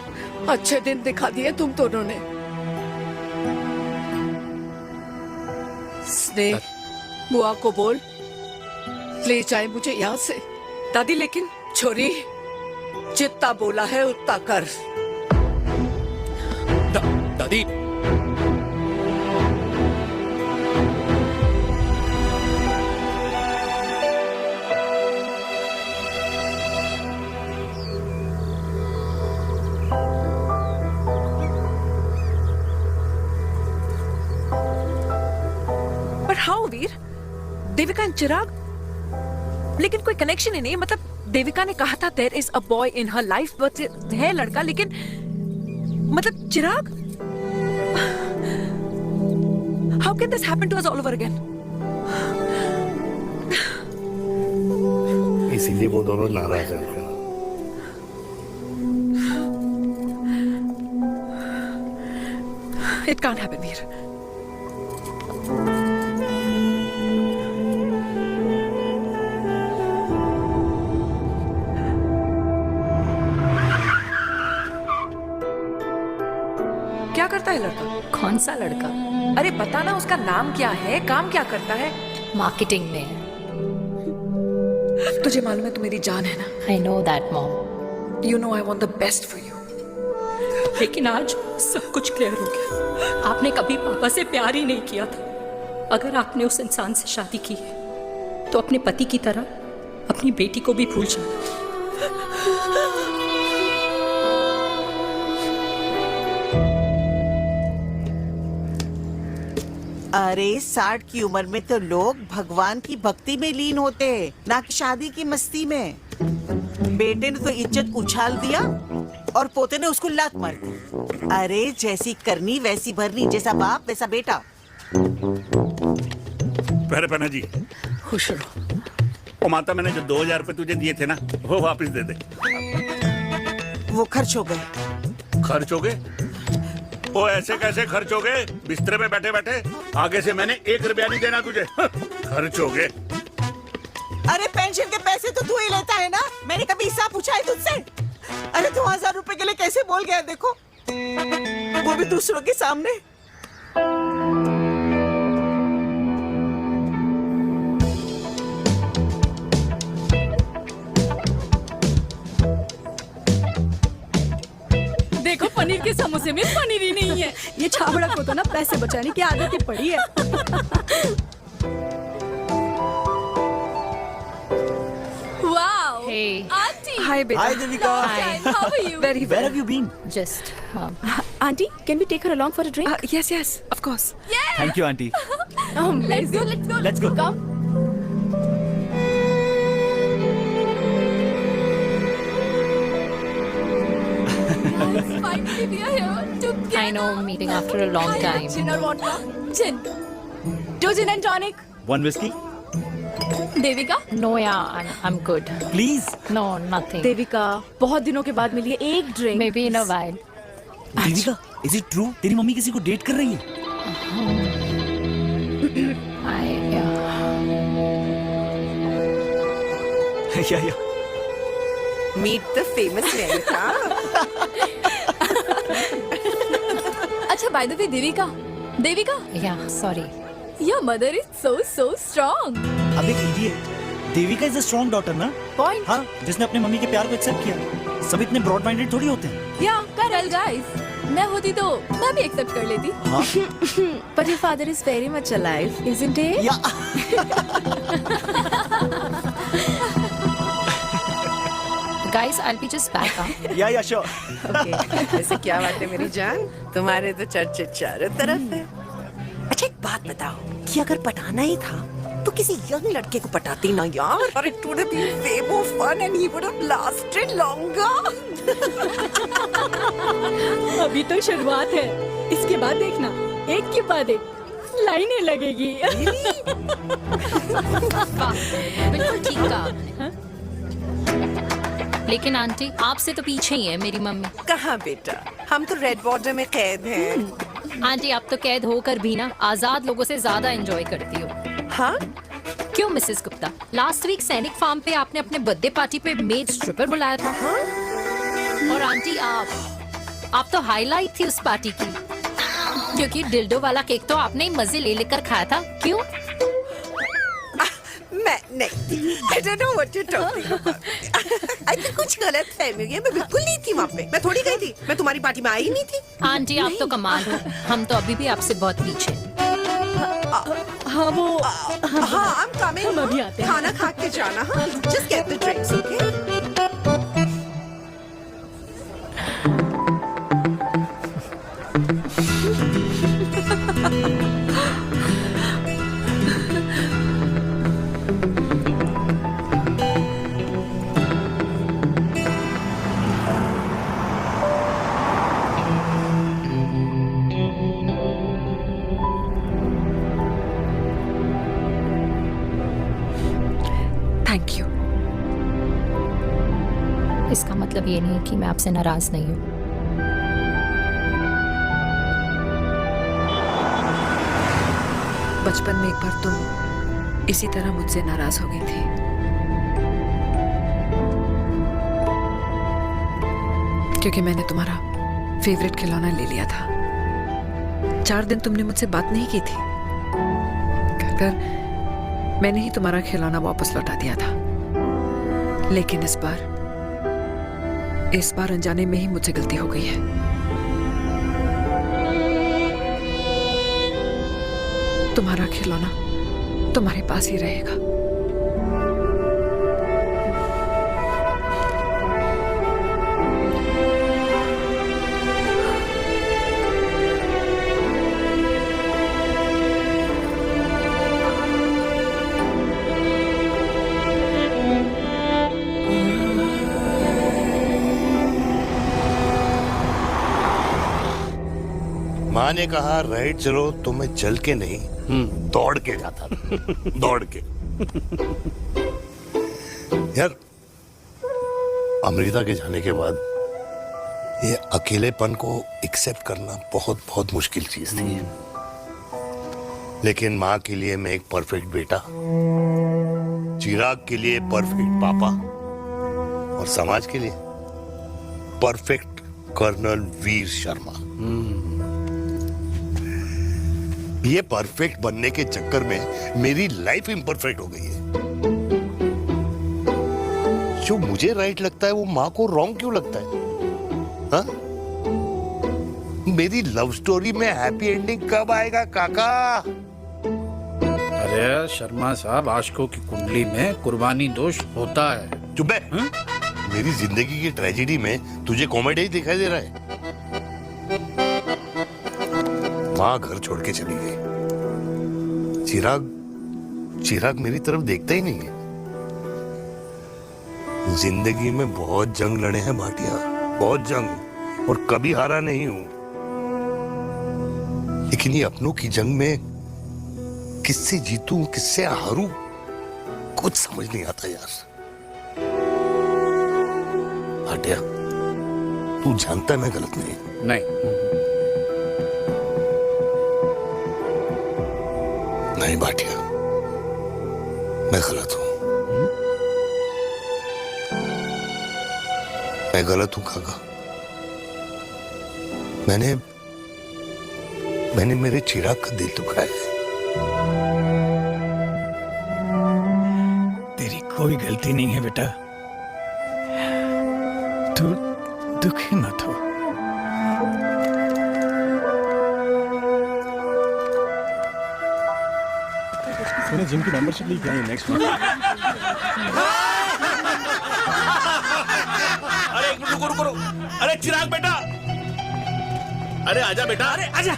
[SPEAKER 9] अच्छे दिन दिखा दिए तुम दोनों ने। स्नेह, बुआ को बोल ले जाए मुझे यहाँ से।
[SPEAKER 8] दादी, लेकिन
[SPEAKER 9] छोरी,
[SPEAKER 8] जितना बोला है उतना कर।
[SPEAKER 7] दादी
[SPEAKER 5] पर हाउ वीर, देविका एंड चिराग, लेकिन कोई कनेक्शन ही नहीं। मतलब देविका ने कहा था there is a boy in her life, but है लड़का, लेकिन मतलब Chirag, how can this happen to us all over again?
[SPEAKER 10] इसीलिए वो दोनों नाराज हैं।
[SPEAKER 5] It can't happen Veer. क्या करता है लड़का?
[SPEAKER 1] कौन सा लड़का?
[SPEAKER 5] अरे बता ना, उसका नाम क्या है, काम क्या करता है?
[SPEAKER 1] मार्केटिंग में है।
[SPEAKER 5] तुझे मालूम है तू मेरी जान है ना?
[SPEAKER 1] I know that mom.
[SPEAKER 5] You know I want the best for you.
[SPEAKER 13] लेकिन आज सब कुछ क्लियर हो गया। आपने कभी पापा से प्यार ही नहीं किया था। अगर आपने उस इंसान से शादी की है तो अपने पति की तरह अपनी बेटी को भी भूल जाना।
[SPEAKER 9] अरे 60 की उम्र में तो लोग भगवान की भक्ति में लीन होते हैं, ना कि शादी की मस्ती में। बेटे ने तो इज्जत उछाल दिया और पोते ने उसको लात मार दी। अरे जैसी करनी वैसी भरनी, जैसा बाप वैसा बेटा।
[SPEAKER 10] पहले पन्ना जी
[SPEAKER 8] खुश रहो।
[SPEAKER 10] ओ माता, मैंने जो 2000 रुपए तुझे दिए थे ना, वो वापस दे दे।
[SPEAKER 9] वो खर्च हो गए।
[SPEAKER 10] खर्च हो गए? ओ ऐसे कैसे खर्च हो गए? बिस्तर पे बैठे बैठे। आगे से मैंने 1 रुपया नहीं देना तुझे। खर्च हो गए।
[SPEAKER 9] अरे पेंशन के पैसे तो तू ही लेता है ना, मैंने कभी हिसाब पूछा है तुझसे? अरे 2000 रुपए के लिए कैसे बोल गया देखो, वो भी दूसरों के सामने।
[SPEAKER 13] देखो पनीर के समोसे में पनीर ही नहीं है। ये छाबड़ा को तो ना पैसे बचाने की आदत ही पड़ी है। Wow,
[SPEAKER 1] Hey.
[SPEAKER 13] आंटी।
[SPEAKER 5] हाय बेटा।
[SPEAKER 13] Hi Devika. How are you?
[SPEAKER 5] Very well.
[SPEAKER 13] have you been?
[SPEAKER 1] Just
[SPEAKER 3] Auntie, can we take her along for a drink?
[SPEAKER 5] Yes, yes, of course.
[SPEAKER 12] Thank you aunty.
[SPEAKER 13] Let's go, let's go.
[SPEAKER 12] Let's go.
[SPEAKER 13] Come. Finally we are here together.
[SPEAKER 1] I know, meeting after a long time.
[SPEAKER 13] Gin or vodka? Gin. 2 gin and tonic.
[SPEAKER 12] One whisky
[SPEAKER 13] Devika?
[SPEAKER 1] No, yeah, I'm good.
[SPEAKER 12] Please.
[SPEAKER 1] No, nothing.
[SPEAKER 3] Devika, बहुत दिनों के बाद मिली है, एक drink.
[SPEAKER 1] Maybe in a while.
[SPEAKER 12] Devika, is it true तेरी mummy किसी को date कर रही है? या
[SPEAKER 8] मीट द फेमस लड़का।
[SPEAKER 13] अच्छा, by the way, Devika, Devika,
[SPEAKER 1] Yeah, sorry.
[SPEAKER 13] your mother is so strong.
[SPEAKER 12] अब एक idiot, Devika is a strong daughter ना?
[SPEAKER 13] Point.
[SPEAKER 12] हाँ, जिसने अपने मम्मी के प्यार को एक्सेप्ट किया। सब इतने ब्रॉड माइंडेड थोड़ी होते हैं।
[SPEAKER 13] Yeah, correct guys. मैं होती तो मैं भी एक्सेप्ट कर लेती।
[SPEAKER 12] हाँ
[SPEAKER 3] But your father is very much alive, isn't he?
[SPEAKER 12] या
[SPEAKER 1] Guys, I'll be just back. Huh?
[SPEAKER 12] या श्योर।
[SPEAKER 8] ओके, ऐसे क्या बात है मेरी जान, तुम्हारे तो चर्चे चारों तरफ है। अच्छा एक बात बताओ, कि अगर पटाना ही था तो किसी यंग लड़के को पटाती ना यार, और it would have been way more fun and he would have lasted longer.
[SPEAKER 13] अभी तो शुरुआत है, इसके बाद देखना, एक के बाद एक लाइनें लगेगी।
[SPEAKER 1] बिल्कुल ठीक कहा आपने। लेकिन आंटी, आपसे तो पीछे ही है मेरी मम्मी।
[SPEAKER 8] कहाँ बेटा, हम तो रेड बॉर्डर में कैद हैं।
[SPEAKER 1] आंटी, आप तो कैद होकर भी ना आजाद लोगों से ज्यादा एंजॉय करती हो।
[SPEAKER 8] हाँ?
[SPEAKER 1] क्यों मिसेस गुप्ता, लास्ट वीक सैनिक फार्म पे आपने अपने बर्थडे पार्टी पे मेड स्ट्रिपर बुलाया था। हाँ? और आंटी, आप तो हाईलाइट थी उस पार्टी की, क्योंकि डिल्डो वाला केक तो आपने ही मजे ले लेकर खाया था। क्यों?
[SPEAKER 9] मैं नहीं, I don't know what you're talking about. I think कुछ गलत फहमी हुई है, मैं बिल्कुल नहीं थी वहाँ पे, मैं थोड़ी गई थी, मैं तुम्हारी पार्टी में आई ही नहीं थी।
[SPEAKER 1] आंटी आप तो कमाल हो, हम तो अभी भी आपसे बहुत पीछे।
[SPEAKER 3] हाँ वो
[SPEAKER 9] हाँ, I'm coming.
[SPEAKER 3] हम अभी आते हैं।
[SPEAKER 9] खाना खा के जाना, हाँ? Just get the drinks, okay?
[SPEAKER 5] Thank you.
[SPEAKER 1] इसका मतलब ये नहीं कि मैं आपसे नाराज नहीं हूँ।
[SPEAKER 5] बचपन में एक बार तुम इसी तरह मुझसे नाराज हो गई थी। क्योंकि मैंने तुम्हारा फेवरेट खिलौना ले लिया था। 4 दिन तुमने मुझसे बात नहीं की थी, कहकर मैंने ही तुम्हारा खिलौना वापस लौटा दिया था। लेकिन इस बार अनजाने में ही मुझसे गलती हो गई है। तुम्हारा खिलौना तुम्हारे पास ही रहेगा।
[SPEAKER 10] माँ ने कहा राइट चलो तो मैं चल के नहीं दौड़ के जाता था। दौड़ के। यार अमृता के जाने के बाद ये अकेलेपन को एक्सेप्ट करना बहुत बहुत मुश्किल चीज थी। लेकिन माँ के लिए मैं एक परफेक्ट बेटा, चिराग के लिए परफेक्ट पापा और समाज के लिए परफेक्ट कर्नल वीर शर्मा। ये परफेक्ट बनने के चक्कर में मेरी लाइफ इम्परफेक्ट हो गई है। जो मुझे राइट लगता है वो माँ को रॉन्ग क्यों लगता है? हाँ? मेरी लव स्टोरी में हैप्पी एंडिंग कब आएगा काका?
[SPEAKER 7] अरे शर्मा साहब, आशिकों की कुंडली में कुर्बानी दोष होता है।
[SPEAKER 10] चुप है। मेरी जिंदगी की ट्रेजेडी में तुझे कॉमेडी ही दिखाई दे रहा है। माँ घर छोड़ के चली गई। चिराग मेरी तरफ देखता ही नहीं है। जिंदगी में बहुत जंग लड़े हैं भाटिया, बहुत जंग, और कभी हारा नहीं हूं। लेकिन ये अपनों की जंग में किससे जीतूं किससे हारूं कुछ समझ नहीं आता यार। भाटिया तू जानता है मैं गलत नहीं। नहीं भाटिया, मैं गलत हूं। मैं गलत हूं काका। मैंने मेरे चिराग का दिल दुखाया है।
[SPEAKER 12] तेरी कोई गलती नहीं है बेटा, तू दुखी मत हो। मैंने जिम की मेंबरशिप ली क्या है नेक्स्ट मंथ।
[SPEAKER 10] अरे एक मिनट रुको। अरे चिराग बेटा, अरे आजा बेटा, अरे आजा।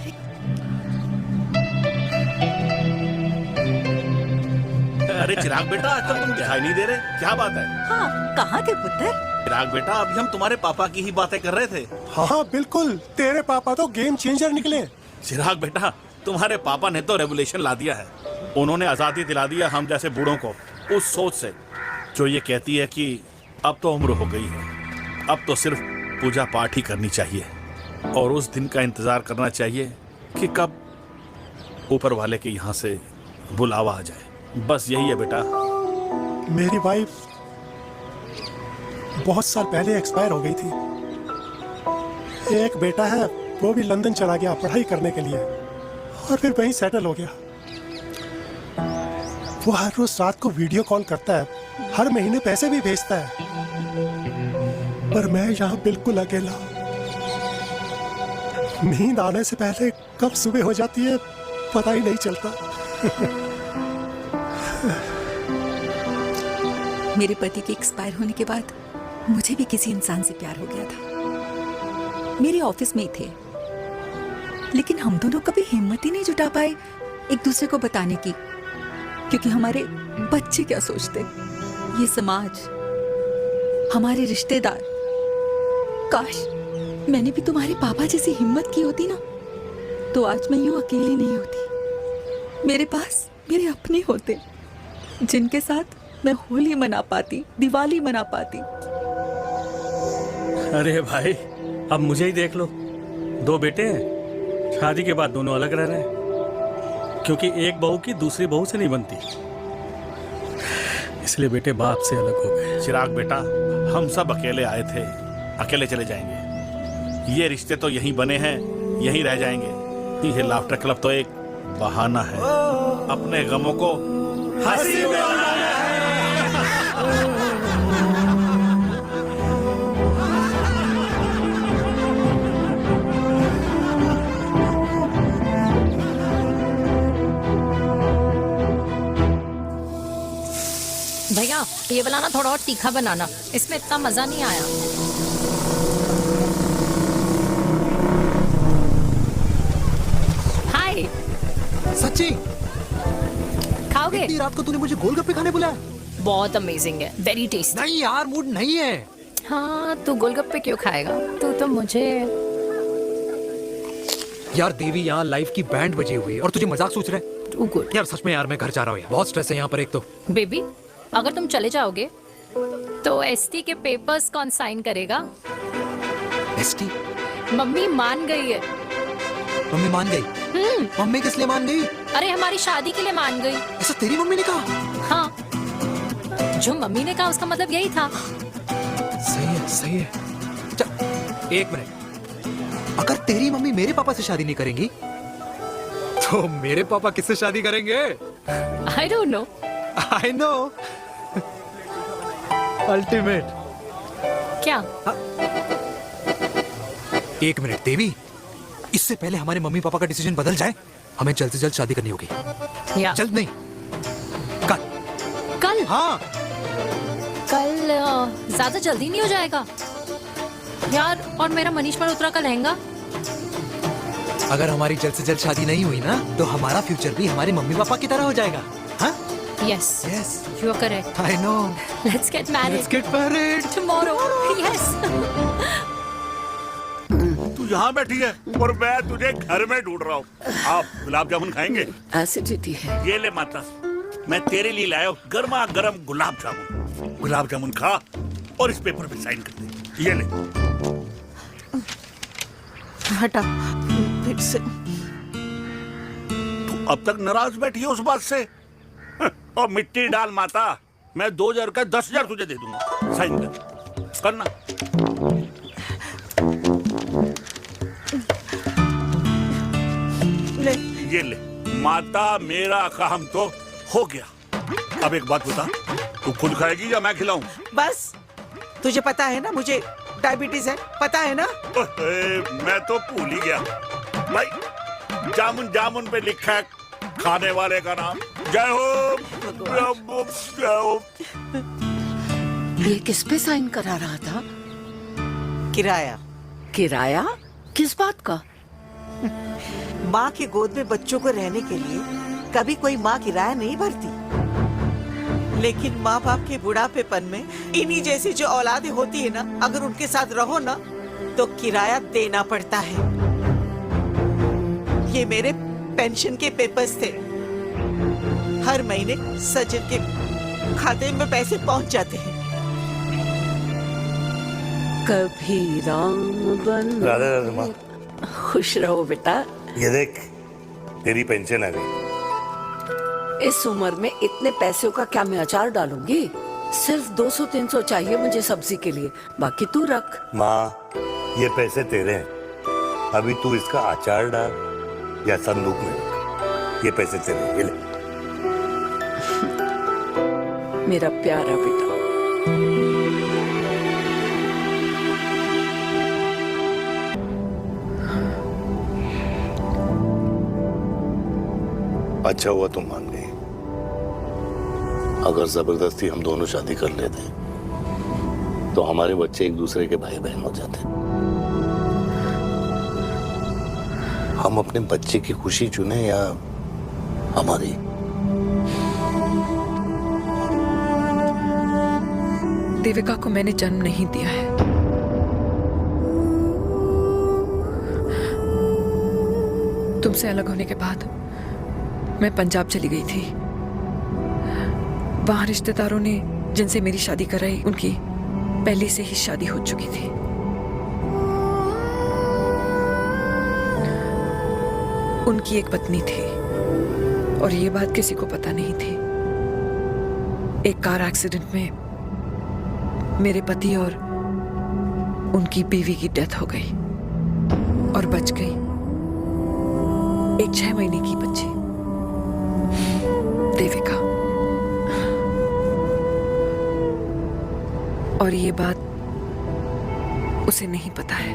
[SPEAKER 10] अरे चिराग बेटा, आज तक तुम दिखाई नहीं दे रहे, क्या बात है?
[SPEAKER 8] हाँ, कहाँ थे पुत्र?
[SPEAKER 10] चिराग बेटा, अभी हम तुम्हारे पापा की ही बातें कर रहे थे।
[SPEAKER 12] हाँ बिल्कुल, तेरे पापा तो गेम चेंजर निकले।
[SPEAKER 10] चिराग बेटा, तुम्हारे पापा ने तो रेवोल्यूशन ला दिया है। उन्होंने आजादी दिला दिया हम जैसे बूढ़ों को, उस सोच से जो ये कहती है कि अब तो उम्र हो गई है, अब तो सिर्फ पूजा पाठ ही करनी चाहिए और उस दिन का इंतजार करना चाहिए कि कब ऊपर वाले के यहाँ से बुलावा आ जाए। बस यही है बेटा।
[SPEAKER 12] मेरी वाइफ बहुत साल पहले एक्सपायर हो गई थी। एक बेटा है, वो भी लंदन चला गया पढ़ाई करने के लिए और फिर वहीं सेटल हो गया।
[SPEAKER 14] वो हर रोज रात को वीडियो कॉल करता है, हर महीने पैसे भी भेजता है, पर मैं यहाँ बिल्कुल अकेला। नींद आने से पहले कब सुबह हो जाती है पता ही नहीं चलता।
[SPEAKER 5] मेरे पति के एक्सपायर होने के बाद मुझे भी किसी इंसान से प्यार हो गया था। मेरे ऑफिस में ही थे, लेकिन हम दोनों कभी हिम्मत ही नहीं जुटा पाए एक दूसरे को बताने की, क्योंकि हमारे बच्चे क्या सोचते, ये समाज, हमारे रिश्तेदार। काश मैंने भी तुम्हारे पापा जैसी हिम्मत की होती ना, तो आज मैं यूं अकेली नहीं होती। मेरे पास मेरे अपने होते, जिनके साथ मैं होली मना पाती, दिवाली मना पाती।
[SPEAKER 12] अरे भाई, अब मुझे ही देख लो, 2 बेटे हैं, शादी के बाद दोनों अलग रह रहे हैं, क्योंकि एक बहू की दूसरी बहू से नहीं बनती, इसलिए बेटे बाप से अलग हो गए।
[SPEAKER 10] चिराग बेटा, हम सब अकेले आए थे, अकेले चले जाएंगे। ये रिश्ते तो यहीं बने हैं, यहीं रह जाएंगे। ये लाफ्टर क्लब तो एक बहाना है अपने गमों को हंसी में बनाना है।
[SPEAKER 1] भैया ये वाला ना थोड़ा और तीखा बनाना, इसमें इतना मजा नहीं आया। हाय,
[SPEAKER 2] सच्ची
[SPEAKER 1] खाओगे?
[SPEAKER 2] इतनी रात को तूने मुझे गोलगप्पे खाने बुलाया?
[SPEAKER 1] बहुत अमेजिंग है, वेरी टेस्टी।
[SPEAKER 2] नहीं यार, मूड नहीं है।
[SPEAKER 1] हाँ, तू गोलगप्पे क्यों खाएगा? तू तो मुझे।
[SPEAKER 2] यार देवी, यहाँ लाइफ की बैंड बजी हुई है और तुझे मजाक सोच रहा है?
[SPEAKER 1] Too good.
[SPEAKER 2] यार सच में यार, मैं घर जा रहा हूँ यार, बहुत स्ट्रेस है यहाँ पर। एक तो
[SPEAKER 1] बेबी, अगर तुम चले जाओगे तो एसटी के पेपर्स कौन साइन करेगा?
[SPEAKER 2] एसटी?
[SPEAKER 1] मम्मी मान गई है।
[SPEAKER 2] मम्मी मान गई? मम्मी किस लिए मान गई?
[SPEAKER 1] अरे हमारी शादी के लिए मान गई।
[SPEAKER 2] ऐसा तेरी मम्मी ने कहा?
[SPEAKER 1] हाँ, जो मम्मी ने कहा उसका मतलब यही था।
[SPEAKER 2] सही है, सही है। चल, 1 मिनट। अगर तेरी मम्मी मेरे पापा से शादी नहीं करेंगी तो मेरे पापा किससे शादी करेंगे?
[SPEAKER 1] I don't know.
[SPEAKER 2] I know. Ultimate.
[SPEAKER 1] क्या?
[SPEAKER 2] 1 मिनट देवी, इससे पहले हमारे मम्मी पापा का डिसीजन बदल जाए, हमें जल्द से जल्द शादी करनी होगी।
[SPEAKER 1] या
[SPEAKER 2] जल्द नहीं, कल।
[SPEAKER 1] कल?
[SPEAKER 2] हाँ,
[SPEAKER 1] कल ज्यादा जल्दी नहीं हो जाएगा यार? और मेरा मनीष मल्होत्रा का लहंगा?
[SPEAKER 2] अगर हमारी जल्द से जल्द शादी नहीं हुई ना, तो हमारा फ्यूचर भी हमारे मम्मी पापा की तरह हो जाएगा। हाँ?
[SPEAKER 1] Yes.
[SPEAKER 2] Yes.
[SPEAKER 1] You are correct.
[SPEAKER 2] I know.
[SPEAKER 1] Let's get married.
[SPEAKER 2] Let's get married.
[SPEAKER 1] Tomorrow. Yes.
[SPEAKER 10] तू यहाँ बैठी है और मैं तुझे घर में ढूंढ रहा हूँ। आप गुलाब जामुन खाएंगे?
[SPEAKER 8] एसिडिटी है।
[SPEAKER 10] ये ले माता, मैं तेरे लिए लाया हूँ गर्मा गर्म गुलाब जामुन। गुलाब जामुन खा और इस पेपर पे साइन कर दे। ये ले।
[SPEAKER 8] हटा फिर से।
[SPEAKER 10] तू अब तक नाराज बैठी है उस बात से? और मिट्टी डाल माता, मैं 2000 का 10,000 तुझे दे दूंगा। साइन कर, करना।
[SPEAKER 8] ले।
[SPEAKER 10] ये ले माता, मेरा काम तो हो गया। अब एक बात बता, तू खुद खाएगी या मैं खिलाऊं?
[SPEAKER 8] बस, तुझे पता है ना मुझे डायबिटीज है, पता है ना?
[SPEAKER 10] मैं तो भूल ही गया भाई। जामुन जामुन पे लिखा है खाने वाले का नाम। जय हो, जय हो।
[SPEAKER 8] ये किस पे साइन करा रहा था?
[SPEAKER 9] किराया।
[SPEAKER 8] किराया? किस बात का?
[SPEAKER 9] माँ की गोद में बच्चों को रहने के लिए कभी कोई माँ किराया नहीं भरती, लेकिन माँ बाप के बुढ़ापेपन में इन्हीं जैसी जो औलादें होती है ना, अगर उनके साथ रहो ना तो किराया देना पड़ता है। ये मेरे पेंशन के पेपर्स थे, हर महीने सचिन के खाते में पैसे पहुंच जाते हैं।
[SPEAKER 8] कभी राम बन।
[SPEAKER 15] राधे राधे माँ।
[SPEAKER 8] खुश रहो बेटा।
[SPEAKER 15] ये देख, तेरी पेंशन आ गई।
[SPEAKER 8] इस उम्र में इतने पैसों का क्या मैं अचार डालूंगी? सिर्फ 200-300 चाहिए मुझे सब्जी के लिए, बाकी तू रख।
[SPEAKER 15] माँ, ये पैसे तेरे हैं, अभी तू इसका अचार डाल या संदूक में रख। ये पैसे तेरे, ये ले।
[SPEAKER 5] मेरा प्यारा बेटा।
[SPEAKER 15] अच्छा हुआ तुम मान गई। अगर जबरदस्ती हम दोनों शादी कर लेते तो हमारे बच्चे एक दूसरे के भाई बहन हो जाते। हम अपने बच्चे की खुशी चुने या हमारी?
[SPEAKER 5] देविका को मैंने जन्म नहीं दिया है। तुमसे अलग होने के बाद मैं पंजाब चली गई थी। वहां रिश्तेदारों ने जिनसे मेरी शादी कराई उनकी पहले से ही शादी हो चुकी थी। उनकी एक पत्नी थी और ये बात किसी को पता नहीं थी। एक कार एक्सीडेंट में मेरे पति और उनकी बीवी की डेथ हो गई और बच गई एक 6 महीने की बच्ची देविका। और ये बात उसे नहीं पता है।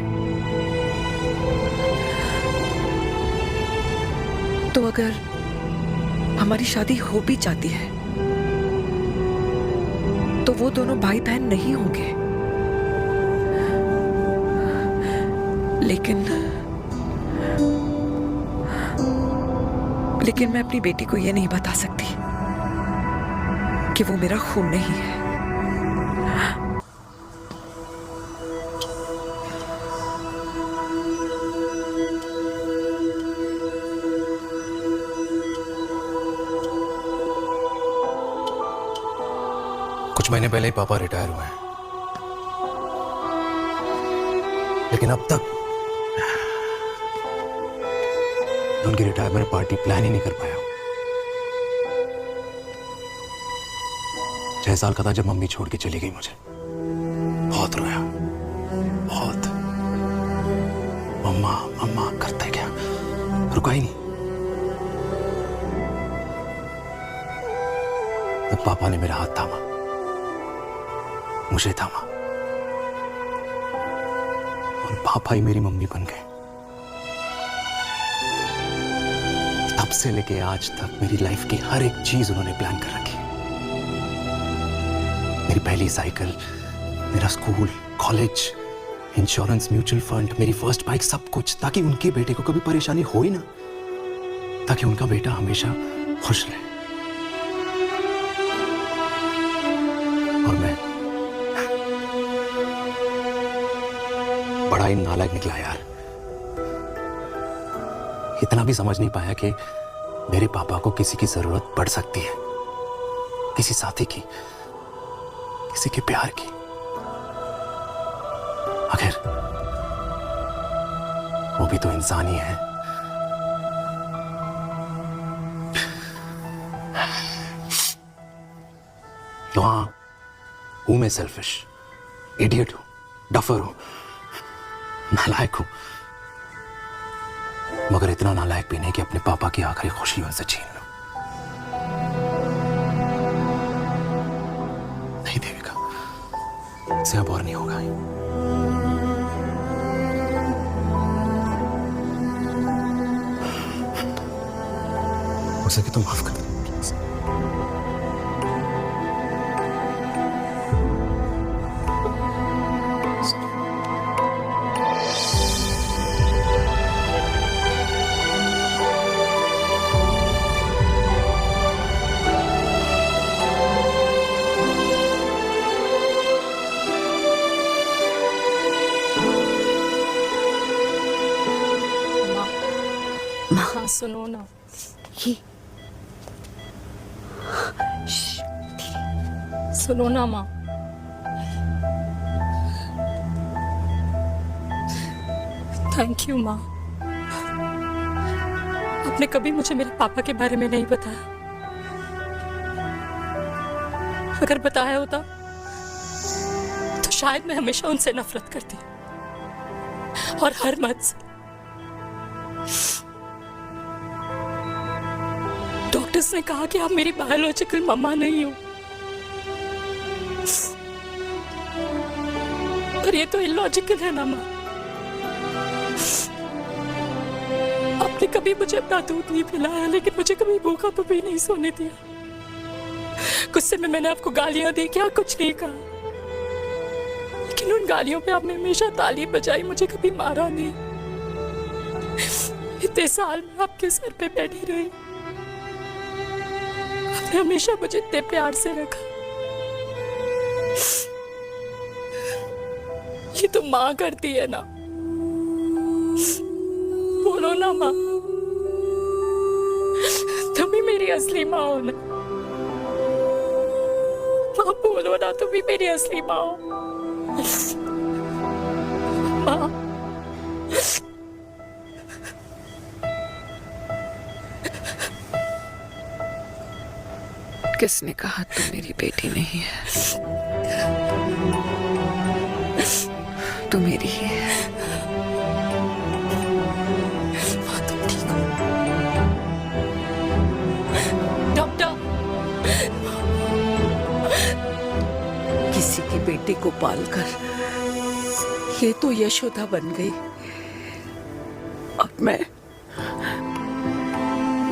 [SPEAKER 5] तो अगर हमारी शादी हो भी जाती है तो वो दोनों भाई बहन नहीं होंगे। लेकिन मैं अपनी बेटी को ये नहीं बता सकती कि वो मेरा खून नहीं है।
[SPEAKER 2] कुछ महीने पहले ही पापा रिटायर हुए हैं, लेकिन अब तक उनकी रिटायरमेंट पार्टी प्लान ही नहीं कर पाया। 6 साल का था जब मम्मी छोड़ के चली गई मुझे। बहुत रोया, बहुत। मम्मा मम्मा करते क्या, रुका ही नहीं। तब पापा ने मेरा हाथ थामा, मुझे थामा, और पापा ही मेरी मम्मी बन गए। तब से लेके आज तक मेरी लाइफ की हर एक चीज उन्होंने प्लान कर रखी। मेरी पहली साइकिल, मेरा school, college, insurance, mutual fund, मेरी फर्स्ट बाइक, सब कुछ, ताकि उनके बेटे को कभी परेशानी हो ही ना, ताकि उनका बेटा हमेशा खुश रहे। और मैं बड़ा ही नालायक निकला यार। इतना भी समझ नहीं पाया कि मेरे पापा को किसी की जरूरत पड़ सकती है, किसी साथी की, किसी के प्यार की। आखिर वो भी तो इंसान ही है। तो हाँ, हूं मैं सेल्फिश, इडियट हूं, डफर हूं, नालायक हूं, मगर इतना नालायक भी नहीं कि अपने पापा की आखिरी खुशी उनसे छीन लूं। नहीं देविका, इससे अब और नहीं होगा। हो सके तो माफ कर दो प्लीज।
[SPEAKER 1] हाँ सुनो ना, सुनो ना माँ। थैंक यू माँ, आपने कभी मुझे मेरे पापा के बारे में नहीं बताया। अगर बताया होता तो शायद मैं हमेशा उनसे नफरत करती और हर मत से। डॉक्टर्स ने कहा कि आप मेरी बायोलॉजिकल मम्मा नहीं हो,
[SPEAKER 13] पर ये तो इलॉजिकल है ना माँ। आपने कभी मुझे अपना दूध नहीं पिलाया, लेकिन मुझे कभी भूखा तो भी नहीं सोने दिया। गुस्से में मैंने आपको गालियां दी, क्या कुछ नहीं कहा, लेकिन उन गालियों पे आपने हमेशा ताली बजाई, मुझे कभी मारा नहीं। इतने साल में आपके सर पे बैठी रही, आपने हमेशा मुझे इतने प्यार से रखा। ये तो माँ करती है ना, बोलो ना माँ, तुम ही मेरी असली माँ हो ना। माँ बोलो ना, तुम ही मेरी असली माँ हो। माँ
[SPEAKER 5] किसने कहा तू मेरी बेटी नहीं है? तू मेरी ही है।
[SPEAKER 13] डॉक्टर,
[SPEAKER 8] किसी की बेटी को पालकर ये तो यशोदा बन गई, और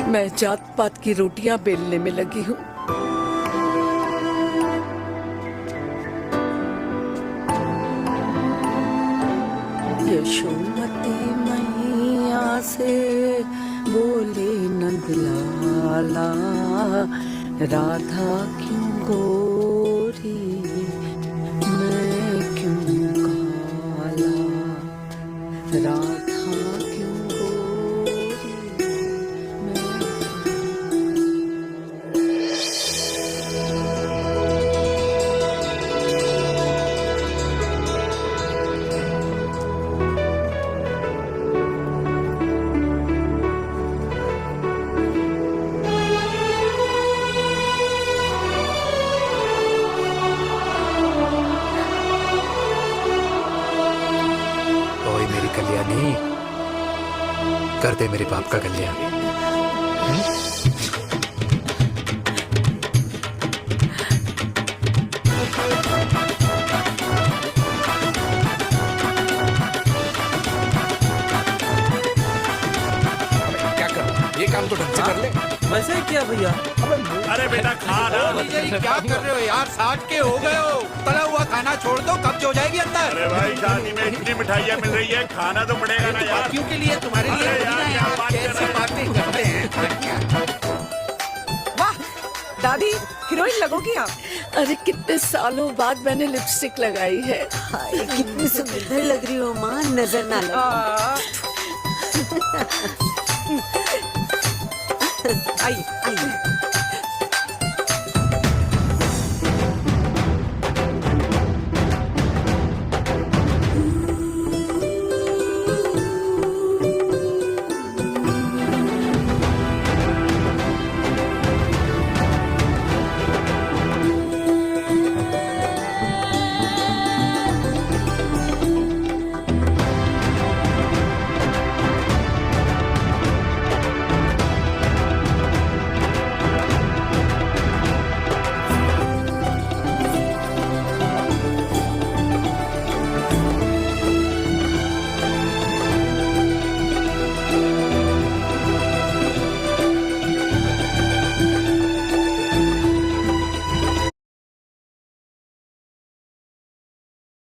[SPEAKER 8] मैं जात पात की रोटियां बेलने में लगी हूँ। यशोमती मैया से बोले नंदलाला, राधा क्यों गोरी मैं क्यों काला, राधा क्यों गोरी मैं
[SPEAKER 2] ओए मेरी कल्याणी, कर दे मेरे बाप का कल्याण।
[SPEAKER 4] क्या कर, ये काम तो ढंग से कर ले।
[SPEAKER 12] वैसे क्या भैया?
[SPEAKER 10] अरे बेटा खा ना।
[SPEAKER 7] क्या कर रहे हो यार? 60 के हो गए हो, तला हुआ खाना छोड़ दो, कब्ज हो जाएगी अंदर।
[SPEAKER 10] अरे भाई शादी में इतनी मिठाइयाँ मिल रही है, खाना तो पड़ेगा ना यार।
[SPEAKER 7] बाकियों के लिए, तुम्हारे लिए
[SPEAKER 10] अरे
[SPEAKER 7] थोड़ी ना
[SPEAKER 10] यार,
[SPEAKER 7] यार,
[SPEAKER 10] क्या बात कर
[SPEAKER 7] कैसे
[SPEAKER 10] रहे
[SPEAKER 7] बातें करते हैं।
[SPEAKER 8] वाह दादी, हीरोइन लगोगी आप। अरे कितने सालों बाद मैंने लिपस्टिक लगाई है।
[SPEAKER 11] हाय कितनी सुंदर लग रही हो माँ, नजर ना लगे।
[SPEAKER 8] आइए आइए।